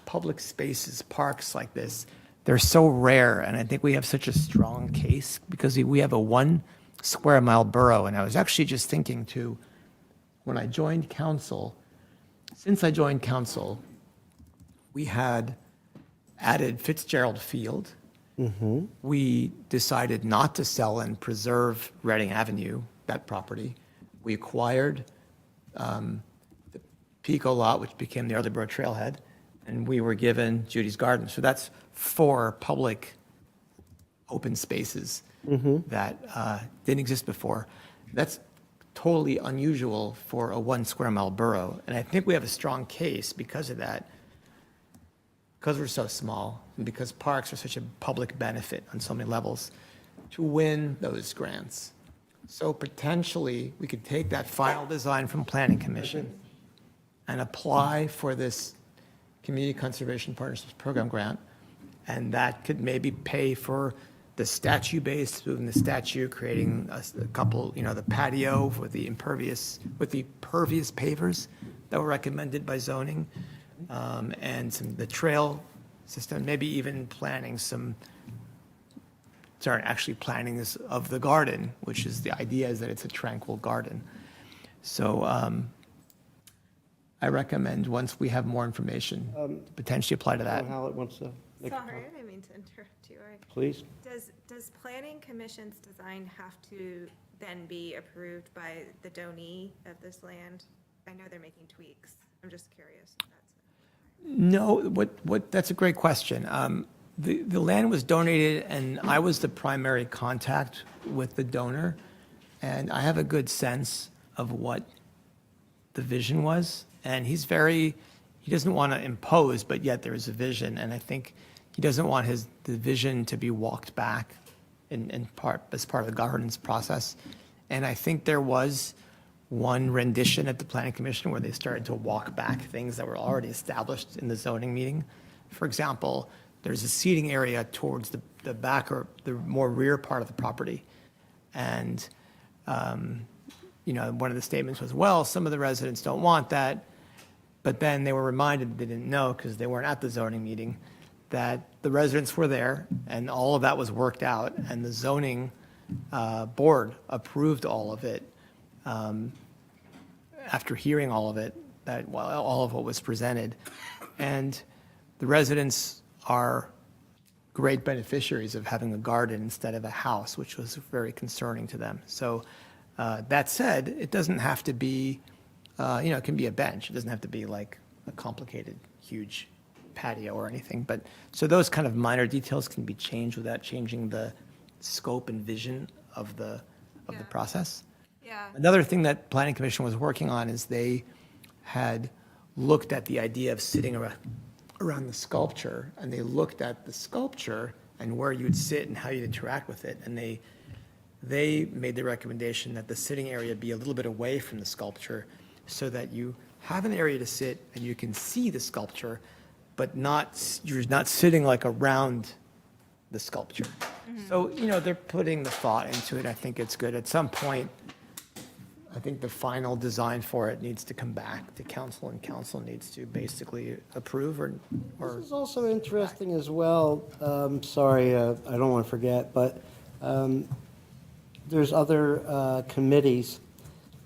Speaker 9: public spaces, parks like this, they're so rare, and I think we have such a strong case because we have a 1 square mile borough. And I was actually just thinking too, when I joined council, since I joined council, we had added Fitzgerald Field. We decided not to sell and preserve Reading Avenue, that property. We acquired the Pico lot, which became the Yardley Borough Trailhead, and we were given Judy's Garden. So that's 4 public open spaces that didn't exist before. That's totally unusual for a 1 square mile borough. And I think we have a strong case because of that, because we're so small, and because parks are such a public benefit on so many levels, to win those grants. So potentially, we could take that final design from Planning Commission and apply for this Community Conservation Partnerships Program grant, and that could maybe pay for the statue base, moving the statue, creating a couple, the patio with the pervious pavers that were recommended by zoning, and the trail system, maybe even planning planning this of the garden, which is the idea is that it's a tranquil garden. So I recommend, once we have more information, potentially apply to that.
Speaker 1: Howlett wants to make a
Speaker 2: Sorry,
Speaker 1: comment.
Speaker 2: I didn't mean to interrupt you.
Speaker 1: Please.
Speaker 2: Does Planning Commission's design have to then be approved by the donee of this land? I know they're making tweaks. I'm just curious if that's it.
Speaker 9: No, that's a great question. The land was donated, and I was the primary contact with the donor, and I have a good sense of what the vision was. And he doesn't want to impose, but yet there is a vision, and I think he doesn't want the vision to be walked back in part as part of the governance process. And I think there was one rendition at the Planning Commission where they started to walk back things that were already established in the zoning meeting. For example, there's a seating area towards the back or the more rear part of the property. And, one of the statements was, well, some of the residents don't want that. But then they were reminded, they didn't know because they weren't at the zoning meeting, that the residents were there and all of that was worked out, and the zoning board approved all of it after hearing all of it, all of what was presented. And the residents are great beneficiaries of having a garden instead of a house, which was very concerning to them. So that said, it doesn't have to be, it can be a bench. It doesn't have to be like a complicated, huge patio or anything. But so those kind of minor details can be changed without changing the scope and vision of the process.
Speaker 2: Yeah.
Speaker 9: Another thing that Planning Commission was working on is they had looked at the idea of sitting around the sculpture, and they looked at the sculpture and where you'd sit and how you'd interact with it. And they made the recommendation that the sitting area be a little bit away from the sculpture so that you have an area to sit and you can see the sculpture, but you're not sitting like around the sculpture. So, they're putting the thought into it. I think it's good. At some point, I think the final design for it needs to come back to council, and council needs to basically approve or.
Speaker 1: This is also interesting as well. Sorry, I don't want to forget, but there's other committees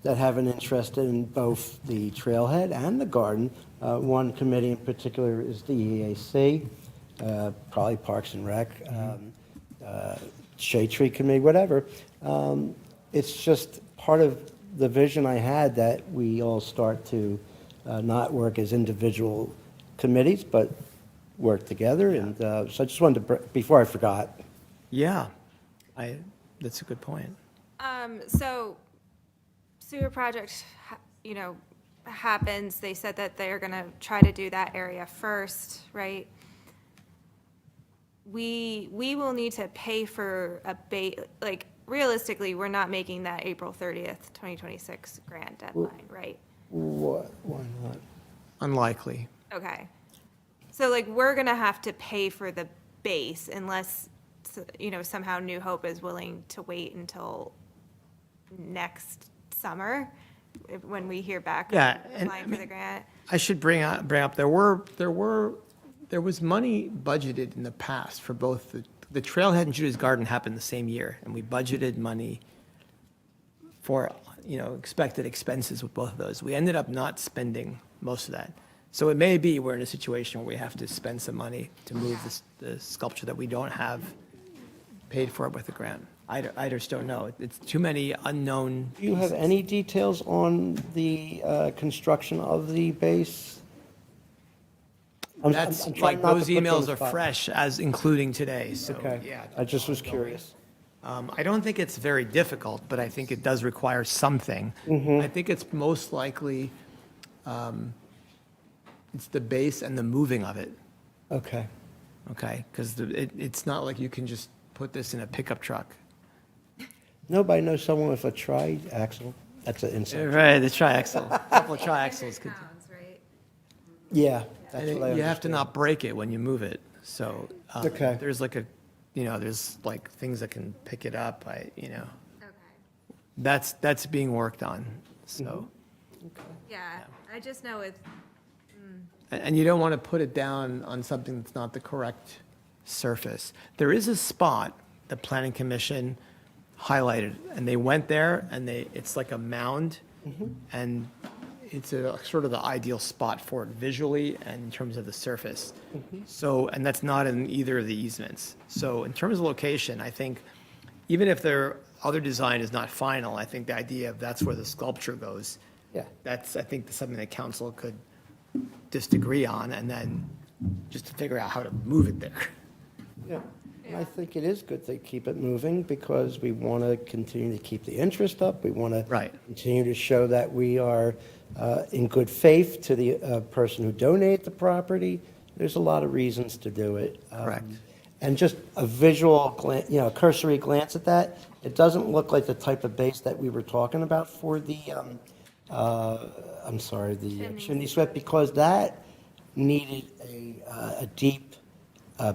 Speaker 1: that have an interest in both the trailhead and the garden. One committee in particular is the EAC, probably Parks and Rec, Shade Tree Committee, whatever. It's just part of the vision I had that we all start to not work as individual committees, but work together. And so I just wanted to, before I forgot.
Speaker 9: Yeah, that's a good point.
Speaker 2: So sewer project, happens. They said that they're going to try to do that area first, right? We will need to pay for realistically, we're not making that April 30th, 2026 grant deadline, right?
Speaker 1: What? Why not?
Speaker 9: Unlikely.
Speaker 2: Okay. So we're going to have to pay for the base unless, somehow New Hope is willing to wait until next summer when we hear back
Speaker 9: Yeah,
Speaker 2: on
Speaker 9: and,
Speaker 2: applying for the grant.
Speaker 9: I should bring up there was money budgeted in the past for both the trailhead and Judy's Garden happened the same year, and we budgeted money for expected expenses with both of those. We ended up not spending most of that. So it may be we're in a situation where we have to spend some money to move the sculpture that we don't have paid for with a grant. I just don't know. It's too many unknown.
Speaker 1: Do you have any details on the construction of the base?
Speaker 9: That's
Speaker 1: trying
Speaker 9: like,
Speaker 1: not to
Speaker 9: those
Speaker 1: put you on the
Speaker 9: emails are
Speaker 1: spot.
Speaker 9: fresh as including today, so,
Speaker 1: Okay,
Speaker 9: yeah.
Speaker 1: I just was curious.
Speaker 9: I don't think it's very difficult, but I think it does require something. I think it's most likely, it's the base and the moving of it,
Speaker 1: Okay.
Speaker 9: okay? Because it's not like you can just put this in a pickup truck.
Speaker 1: Nobody knows someone with a tri-axle. That's an insult.
Speaker 9: Right, the triaxle, a couple of triaxles could.
Speaker 2: Pounds, right?
Speaker 1: Yeah, that's what I
Speaker 9: You have to
Speaker 1: understand.
Speaker 9: not break it when you move it, so.
Speaker 1: Okay.
Speaker 9: There's like there's like things that can pick it up,
Speaker 2: Okay.
Speaker 9: that's being worked on, so.
Speaker 2: Yeah, I just know with,
Speaker 9: And you don't want to put it down on something that's not the correct surface. There is a spot the planning commission highlighted, and they went there, and it's like a mound, and it's a sort of the ideal spot for it visually and in terms of the surface. So, and that's not in either of the easements. So in terms of location, I think even if their other design is not final, I think the idea of that's where the sculpture goes.
Speaker 1: Yeah.
Speaker 9: That's, I think, something that council could just agree on, and then just to figure out how to move it there.
Speaker 1: Yeah, and I think it is good to keep it moving because we want to continue to keep the interest up. We want to
Speaker 9: Right.
Speaker 1: continue to show that we are in good faith to the person who donated the property. There's a lot of reasons to do it.
Speaker 9: Correct.
Speaker 1: And just a visual, cursory glance at that, it doesn't look like the type of base that we were talking about for the, the chimney swept, because that needed a deep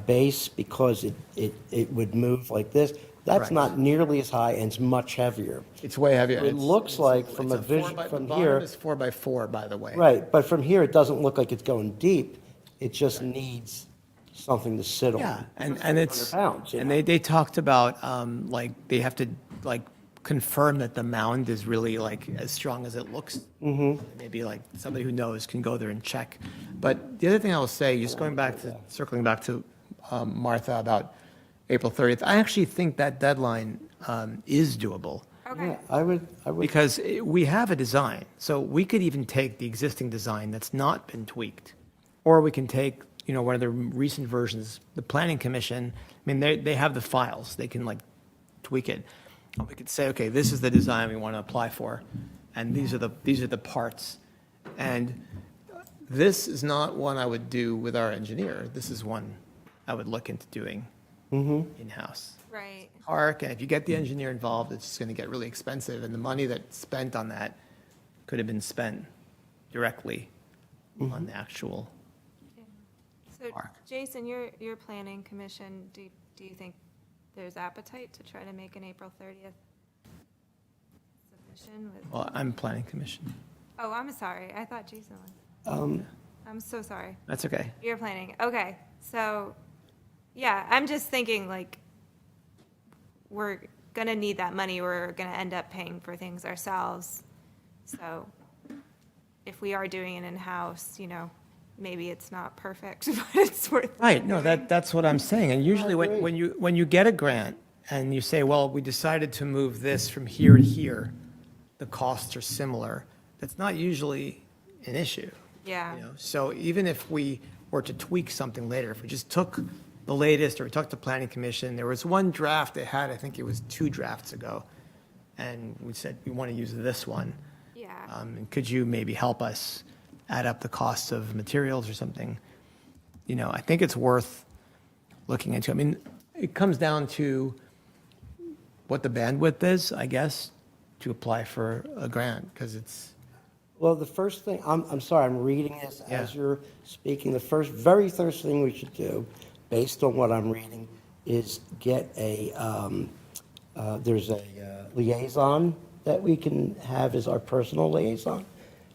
Speaker 1: base because it would move like this. That's
Speaker 9: Correct.
Speaker 1: not nearly as high and it's much heavier.
Speaker 9: It's way heavier.
Speaker 1: It looks like from
Speaker 9: It's
Speaker 1: a vision
Speaker 9: 4 by
Speaker 1: from
Speaker 9: the
Speaker 1: here.
Speaker 9: bottom is 4x4, by the way.
Speaker 1: Right, but from here, it doesn't look like it's going deep. It just needs something to sit on.
Speaker 9: Yeah, and it's,
Speaker 1: 100 pounds, you
Speaker 9: and
Speaker 1: know?
Speaker 9: they talked about, like, they have to, like, confirm that the mound is really, like, as strong as it looks. Maybe, like, somebody who knows can go there and check. But the other thing I will say, just circling back to Martha about April 30th, I actually think that deadline is doable.
Speaker 1: Yeah, I would,
Speaker 9: Because we have a design, so we could even take the existing design that's not been tweaked, or we can take, one of the recent versions, the planning commission, I mean, they have the files, they can like tweak it. And we could say, okay, this is the design we want to apply for, and these are the parts. And this is not one I would do with our engineer, this is one I would look into doing in-house.
Speaker 2: right.
Speaker 9: Park, and if you get the engineer involved, it's just going to get really expensive, and the money that's spent on that could have been spent directly on the actual.
Speaker 2: So,
Speaker 9: Mark.
Speaker 2: Jason, your planning commission, do you think there's appetite to try to make an April 30th submission with?
Speaker 9: Well, I'm planning commission.
Speaker 2: Oh, I'm sorry. I thought Jason was. I'm so sorry.
Speaker 9: That's okay.
Speaker 2: You're planning. Okay. So, yeah, I'm just thinking like we're going to need that money. We're going to end up paying for things ourselves. So if we are doing it in-house, maybe it's not perfect, but it's worth.
Speaker 9: Right, no, that's what I'm saying. And usually when you get a grant and you say, well, we decided to move this from here to here, the costs are similar, that's not usually an issue.
Speaker 2: Yeah.
Speaker 9: So even if we were to tweak something later, if we just took the latest, or we talked to planning commission, there was one draft they had, I think it was 2 drafts ago, and we said, we want to use this one.
Speaker 2: Yeah.
Speaker 9: And could you maybe help us add up the costs of materials or something? I think it's worth looking into. I mean, it comes down to what the bandwidth is, I guess, to apply for a grant, because it's.
Speaker 1: well, the first thing, I'm sorry, I'm reading this as
Speaker 9: Yeah.
Speaker 1: you're speaking. The very first thing we should do, based on what I'm reading, is get there's a liaison that we can have as our personal liaison.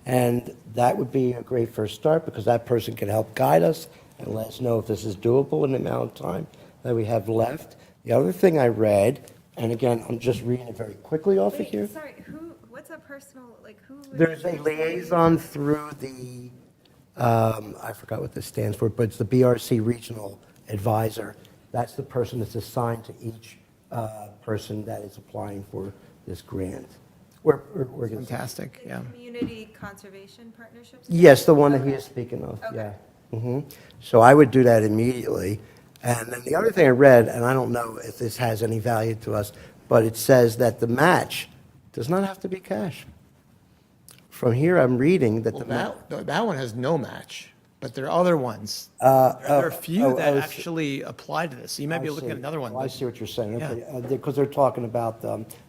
Speaker 1: And that would be a great first start because that person can help guide us and let us know if this is doable in the amount of time that we have left. The other thing I read, and again, I'm just reading it very quickly off of here.
Speaker 2: Sorry, what's a personal, who?
Speaker 1: There's a liaison through the I forgot what this stands for, but it's the BRC Regional Advisor. That's the person that's assigned to each person that is applying for this grant. We're gonna-
Speaker 9: Fantastic, yeah.
Speaker 2: Community Conservation Partnerships?
Speaker 1: Yes, the one that he is speaking of, yeah. So I would do that immediately. And then the other thing I read, and I don't know if this has any value to us, but it says that the match does not have to be cash. From here, I'm reading that
Speaker 9: Well,
Speaker 1: the match.
Speaker 9: that one has no match, but there are other ones. There are a few that
Speaker 1: oh,
Speaker 9: actually apply to this. So you might be looking at another one.
Speaker 1: I see what you're saying, okay, because they're talking about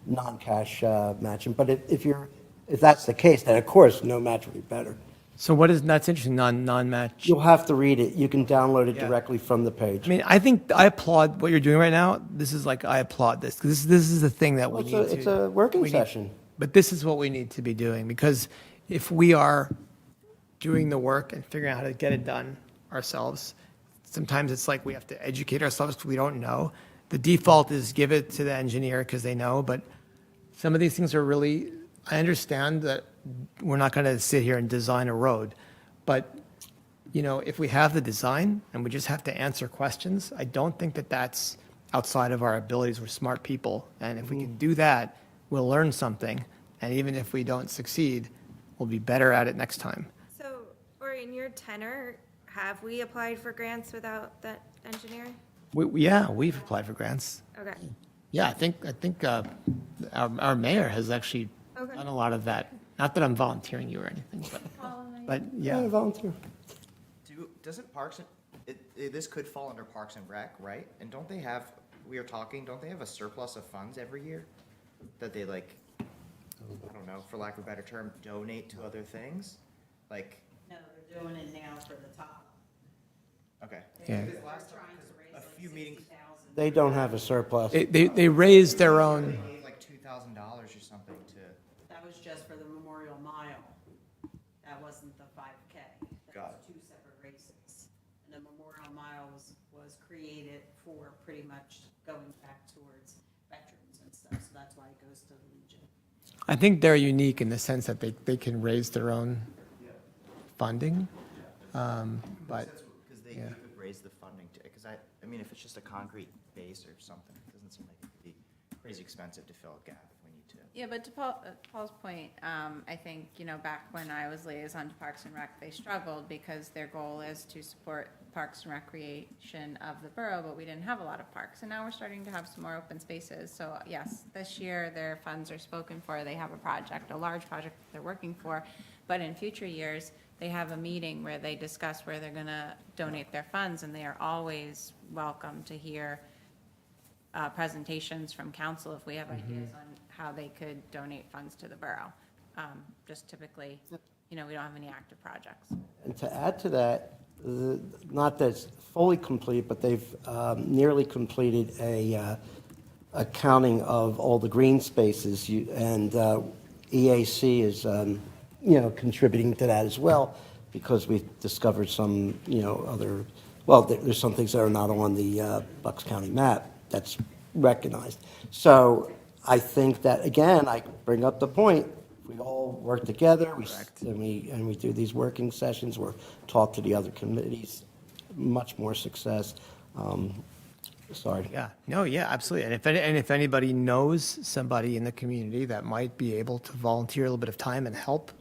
Speaker 1: non-cash matching. But if that's the case, then of course, no match would be better.
Speaker 9: So that's interesting, non-match.
Speaker 1: You'll have to read it. You can download it
Speaker 9: Yeah.
Speaker 1: directly from the page.
Speaker 9: I mean, I think I applaud what you're doing right now. This is like, I applaud this. 'Cause this is the thing that we
Speaker 1: Well,
Speaker 9: need to.
Speaker 1: it's a working
Speaker 9: we need-
Speaker 1: session.
Speaker 9: But this is what we need to be doing, because if we are doing the work and figuring out how to get it done ourselves, sometimes it's like we have to educate ourselves because we don't know. The default is give it to the engineer because they know, but some of these things are really, I understand that we're not going to sit here and design a road, but if we have the design and we just have to answer questions, I don't think that that's outside of our abilities. We're smart people, and if we can do that, we'll learn something, and even if we don't succeed, we'll be better at it next time.
Speaker 2: So, or in your tenor, have we applied for grants without that engineer?
Speaker 9: Yeah, we've applied for grants.
Speaker 2: Okay.
Speaker 9: Yeah, I think our mayor has actually
Speaker 2: Okay.
Speaker 9: done a lot of that. Not that I'm volunteering you or anything, but yeah.
Speaker 1: Volunteer.
Speaker 4: Doesn't Parks, this could fall under Parks and Rec, right? And don't they have a surplus of funds every year? That they I don't know, for lack of a better term, donate to other things?
Speaker 3: No, they're doing it now for the top.
Speaker 4: Okay.
Speaker 9: Yeah.
Speaker 4: A few meetings,
Speaker 1: They don't have a surplus.
Speaker 9: They raised their own.
Speaker 4: they gave like $2,000 or something to,
Speaker 3: That was just for the Memorial Mile. That wasn't the 5K.
Speaker 4: Got
Speaker 3: That was two separate races. And the Memorial Mile was created for pretty much going back towards veterans and stuff, so that's why it goes to the Legion.
Speaker 9: I think they're unique in the sense that they can raise their own funding, but
Speaker 4: because they
Speaker 9: Yeah.
Speaker 4: could raise the funding to, because I mean, if it's just a concrete base or something, it doesn't seem like it would be crazy expensive to fill a gap if we need to.
Speaker 6: Yeah, but to Paul's point, I think, back when I was liaison to Parks and Rec, they struggled because their goal is to support parks and recreation of the borough, but we didn't have a lot of parks. And now we're starting to have some more open spaces. So yes, this year their funds are spoken for. They have a project, a large project that they're working for. But in future years, they have a meeting where they discuss where they're going to donate their funds, and they are always welcome to hear presentations from council if we have ideas on how they could donate funds to the borough. Just typically, we don't have any active projects.
Speaker 1: And to add to that, not that it's fully complete, but they've nearly completed a counting of all the green spaces, and EAC is, contributing to that as well, because we've discovered some, there's some things that are not on the Bucks County map that's recognized. So I think that, again, I bring up the point, we all work together, and we do these working sessions, or talk to the other committees, much more success. Sorry.
Speaker 9: yeah, no, yeah, absolutely. And if anybody knows somebody in the community that might be able to volunteer a little bit of time and help,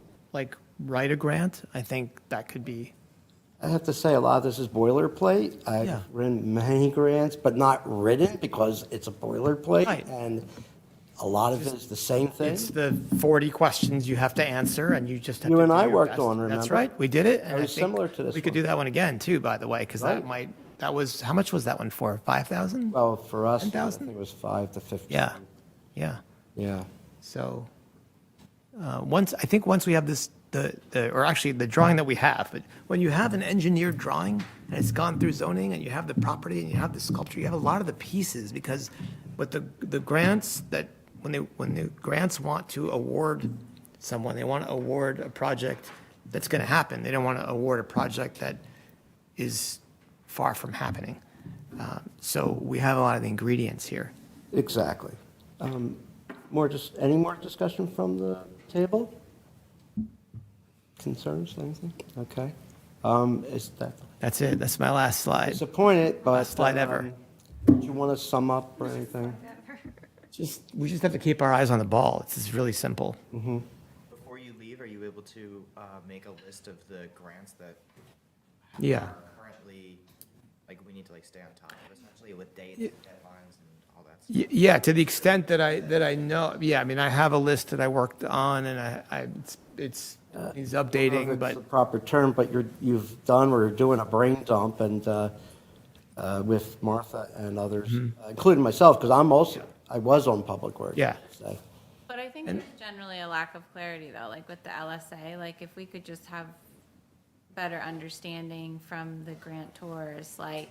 Speaker 9: write a grant, I think that could be.
Speaker 1: I have to say, a lot of this is boilerplate.
Speaker 9: Yeah.
Speaker 1: I've written many grants, but not written because it's a boilerplate.
Speaker 9: Right.
Speaker 1: And a lot of it is the same thing.
Speaker 9: It's the 40 questions you have to answer, and you just have
Speaker 1: You
Speaker 9: to
Speaker 1: and
Speaker 9: do
Speaker 1: I
Speaker 9: your
Speaker 1: worked
Speaker 9: best.
Speaker 1: on,
Speaker 9: That's
Speaker 1: remember?
Speaker 9: right, we did it. And
Speaker 1: Very
Speaker 9: I think
Speaker 1: similar to this
Speaker 9: We could
Speaker 1: one.
Speaker 9: do that one again, too, by the way, because
Speaker 1: Right.
Speaker 9: that was, how much was that one for? 5,000?
Speaker 1: Well, for us, I
Speaker 9: 10,000?
Speaker 1: think it was 5 to 15.
Speaker 9: Yeah, yeah.
Speaker 1: Yeah.
Speaker 9: So, once we have this, or actually the drawing that we have, but when you have an engineered drawing and it's gone through zoning and you have the property and you have the sculpture, you have a lot of the pieces, because with the grants that, when the grants want to award someone, they want to award a project that's going to happen. They don't want to award a project that is far from happening. So we have a lot of the ingredients here.
Speaker 1: Exactly. Any more discussion from the table? Concerns, anything? Okay. Is that
Speaker 9: That's it. That's my last slide.
Speaker 1: disappointed, but.
Speaker 9: Last slide ever.
Speaker 1: Do you want to sum up or anything?
Speaker 9: We just have to keep our eyes on the ball. It's just really simple.
Speaker 4: Before you leave, are you able to make a list of the grants that
Speaker 9: Yeah.
Speaker 4: are currently, like, we need to like stay on top of, essentially with dates and deadlines and all that stuff?
Speaker 9: Yeah, to the extent that I know, yeah, I mean, I have a list that I worked on, and it's
Speaker 1: It's
Speaker 9: needs updating,
Speaker 1: the
Speaker 9: but
Speaker 1: proper term, but you've done, we're doing a brain dump and with Martha and others, including myself, because I was on Public Works.
Speaker 9: Yeah.
Speaker 1: so.
Speaker 12: But I think there's generally a lack of clarity, though, like with the LSA, like if we could just have better understanding from the grantors, like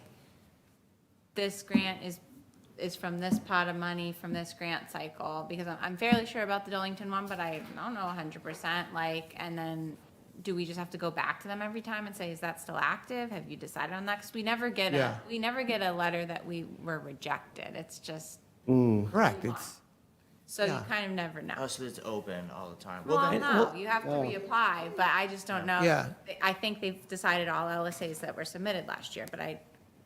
Speaker 12: this grant is from this pot of money from this grant cycle, because I'm fairly sure about the Dillington one, but I don't know 100%, like, and then do we just have to go back to them every time and say, is that still active? Have you decided on that? Because we never get a letter that we were rejected. It's just.
Speaker 9: correct, it's,
Speaker 12: So you
Speaker 9: Yeah.
Speaker 12: kind of never know.
Speaker 4: Oh, so it's open all the time.
Speaker 12: Well,
Speaker 4: then-
Speaker 12: no, you have to reapply, but I just don't know.
Speaker 9: Yeah.
Speaker 12: I think they've decided all LSAs that were submitted last year, but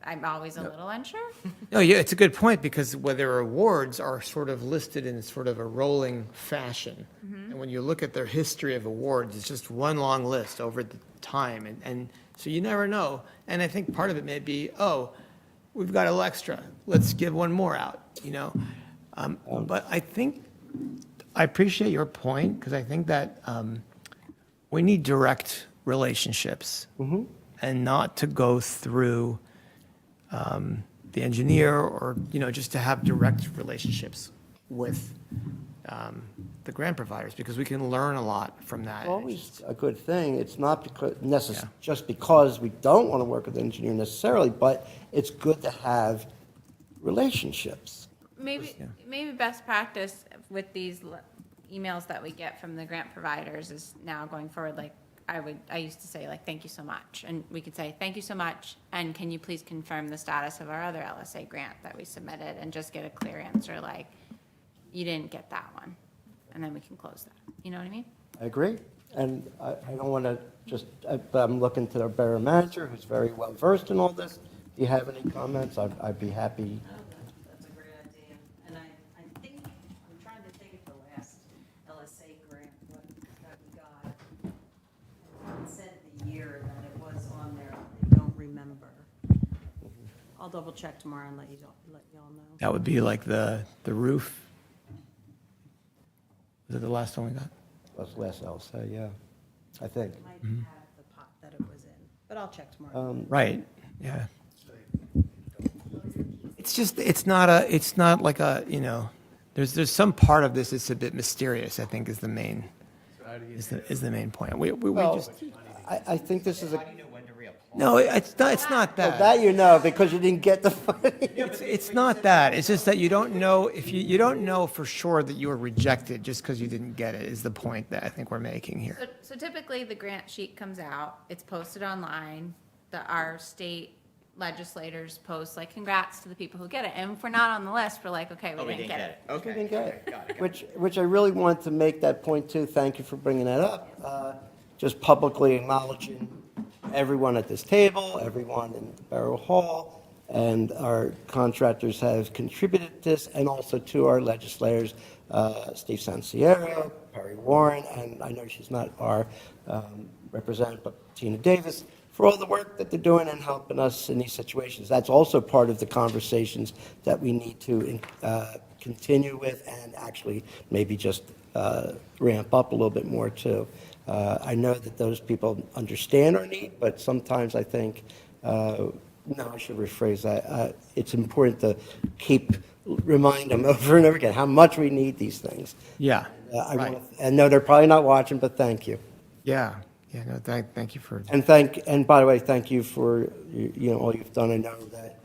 Speaker 12: I'm always a little unsure.
Speaker 9: no, yeah, it's a good point, because whether awards are sort of listed in sort of a rolling fashion. And when you look at their history of awards, it's just one long list over the time, and so you never know. And I think part of it may be, oh, we've got a little extra, let's give one more out, you know? But I think, I appreciate your point, because I think that we need direct relationships and not to go through the engineer or, you know, just to have direct relationships with the grant providers, because we can learn a lot from that.
Speaker 1: Always a good thing. It's not because just because we don't want to work with the engineer necessarily, but it's good to have relationships.
Speaker 12: Maybe best practice with these emails that we get from the grant providers is now going forward, like, I used to say, like, thank you so much. And we could say, thank you so much, and can you please confirm the status of our other LSA grant that we submitted, and just get a clear answer, like, you didn't get that one. And then we can close that. You know what I mean?
Speaker 1: I agree. And I don't want to but I'm looking to our borough manager, who's very well versed in all this. Do you have any comments? I'd be happy.
Speaker 3: That's a great idea. And I think, I'm trying to think of the last LSA grant, what that we got. It said the year that it was on there. I don't remember. I'll double check tomorrow and let y'all know.
Speaker 9: That would be like the roof. Was it the last one we got?
Speaker 1: That's less else, yeah, I think.
Speaker 3: Might have the pot that it was in, but I'll check tomorrow.
Speaker 9: Right, yeah. It's just, it's not like a, you know, there's some part of this that's a bit mysterious, I think, is the main, is the main point. We
Speaker 1: Well,
Speaker 9: just,
Speaker 1: I think this is a,
Speaker 4: How do you know when to reapply?
Speaker 9: no, it's not that.
Speaker 1: that you know, because you didn't get the funding.
Speaker 9: It's not that. It's just that you don't know, if you don't know for sure that you were rejected just because you didn't get it, is the point that I think we're making here.
Speaker 12: So typically, the grant sheet comes out, it's posted online, our state legislators post, like, congrats to the people who get it. And if we're not on the list, we're like, okay,
Speaker 4: Oh,
Speaker 12: we didn't get it.
Speaker 4: Okay.
Speaker 1: Didn't get it.
Speaker 4: Got it.
Speaker 1: Which I really wanted to make that point too. Thank you for bringing that up. Just publicly acknowledging everyone at this table, everyone in Borough Hall, and our contractors have contributed to this, and also to our legislators, Steve Sanciero, Perry Warren, and I know she's not our representative, but Tina Davis, for all the work that they're doing and helping us in these situations. That's also part of the conversations that we need to continue with, and actually maybe just ramp up a little bit more too. I know that those people understand our need, but sometimes I think, no, I should rephrase that. It's important to keep remind them over and over again how much we need these things.
Speaker 9: Yeah,
Speaker 1: I
Speaker 9: right.
Speaker 1: and no, they're probably not watching, but thank you.
Speaker 9: Yeah, no, thank you for,
Speaker 1: And by the way, thank you for, you know, all you've done. I know that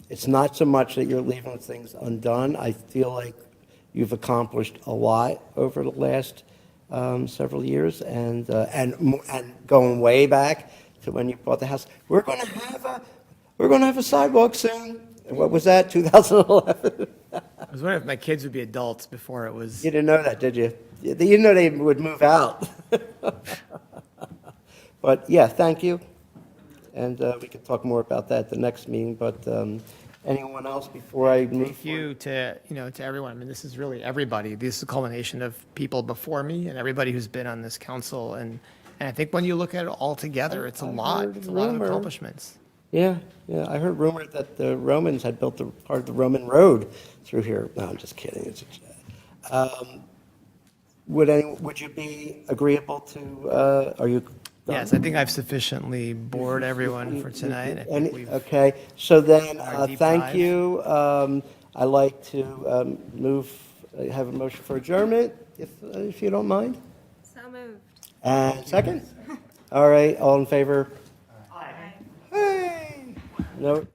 Speaker 1: it's not so much that you're leaving things undone. I feel like you've accomplished a lot over the last several years, and going way back to when you bought the house. We're going to have a sidewalk soon. And what was that? 2011.
Speaker 9: I was wondering if my kids would be adults before it was.
Speaker 1: You didn't know that, did you? You didn't know they would move out. But yeah, thank you. And we can talk more about that at the next meeting, but anyone else before I move?
Speaker 9: Thank you to, to everyone. I mean, this is really everybody. This is a culmination of people before me and everybody who's been on this council. And I think when you look at it all together, it's a lot.
Speaker 1: heard
Speaker 9: It's a lot of
Speaker 1: rumor.
Speaker 9: accomplishments.
Speaker 1: Yeah, yeah, I heard rumor that the Romans had built part of the Roman road through here. No, I'm just kidding. Would you be agreeable to, are you?
Speaker 9: Yes, I think I've sufficiently bored everyone for tonight. I think we've-
Speaker 1: Okay, so then,
Speaker 9: our deep
Speaker 1: thank
Speaker 9: dive.
Speaker 1: you. I'd like to have a motion for adjournment, if you don't mind.
Speaker 2: So moved.
Speaker 1: And second? All right, all in favor? Aye. Hey! No.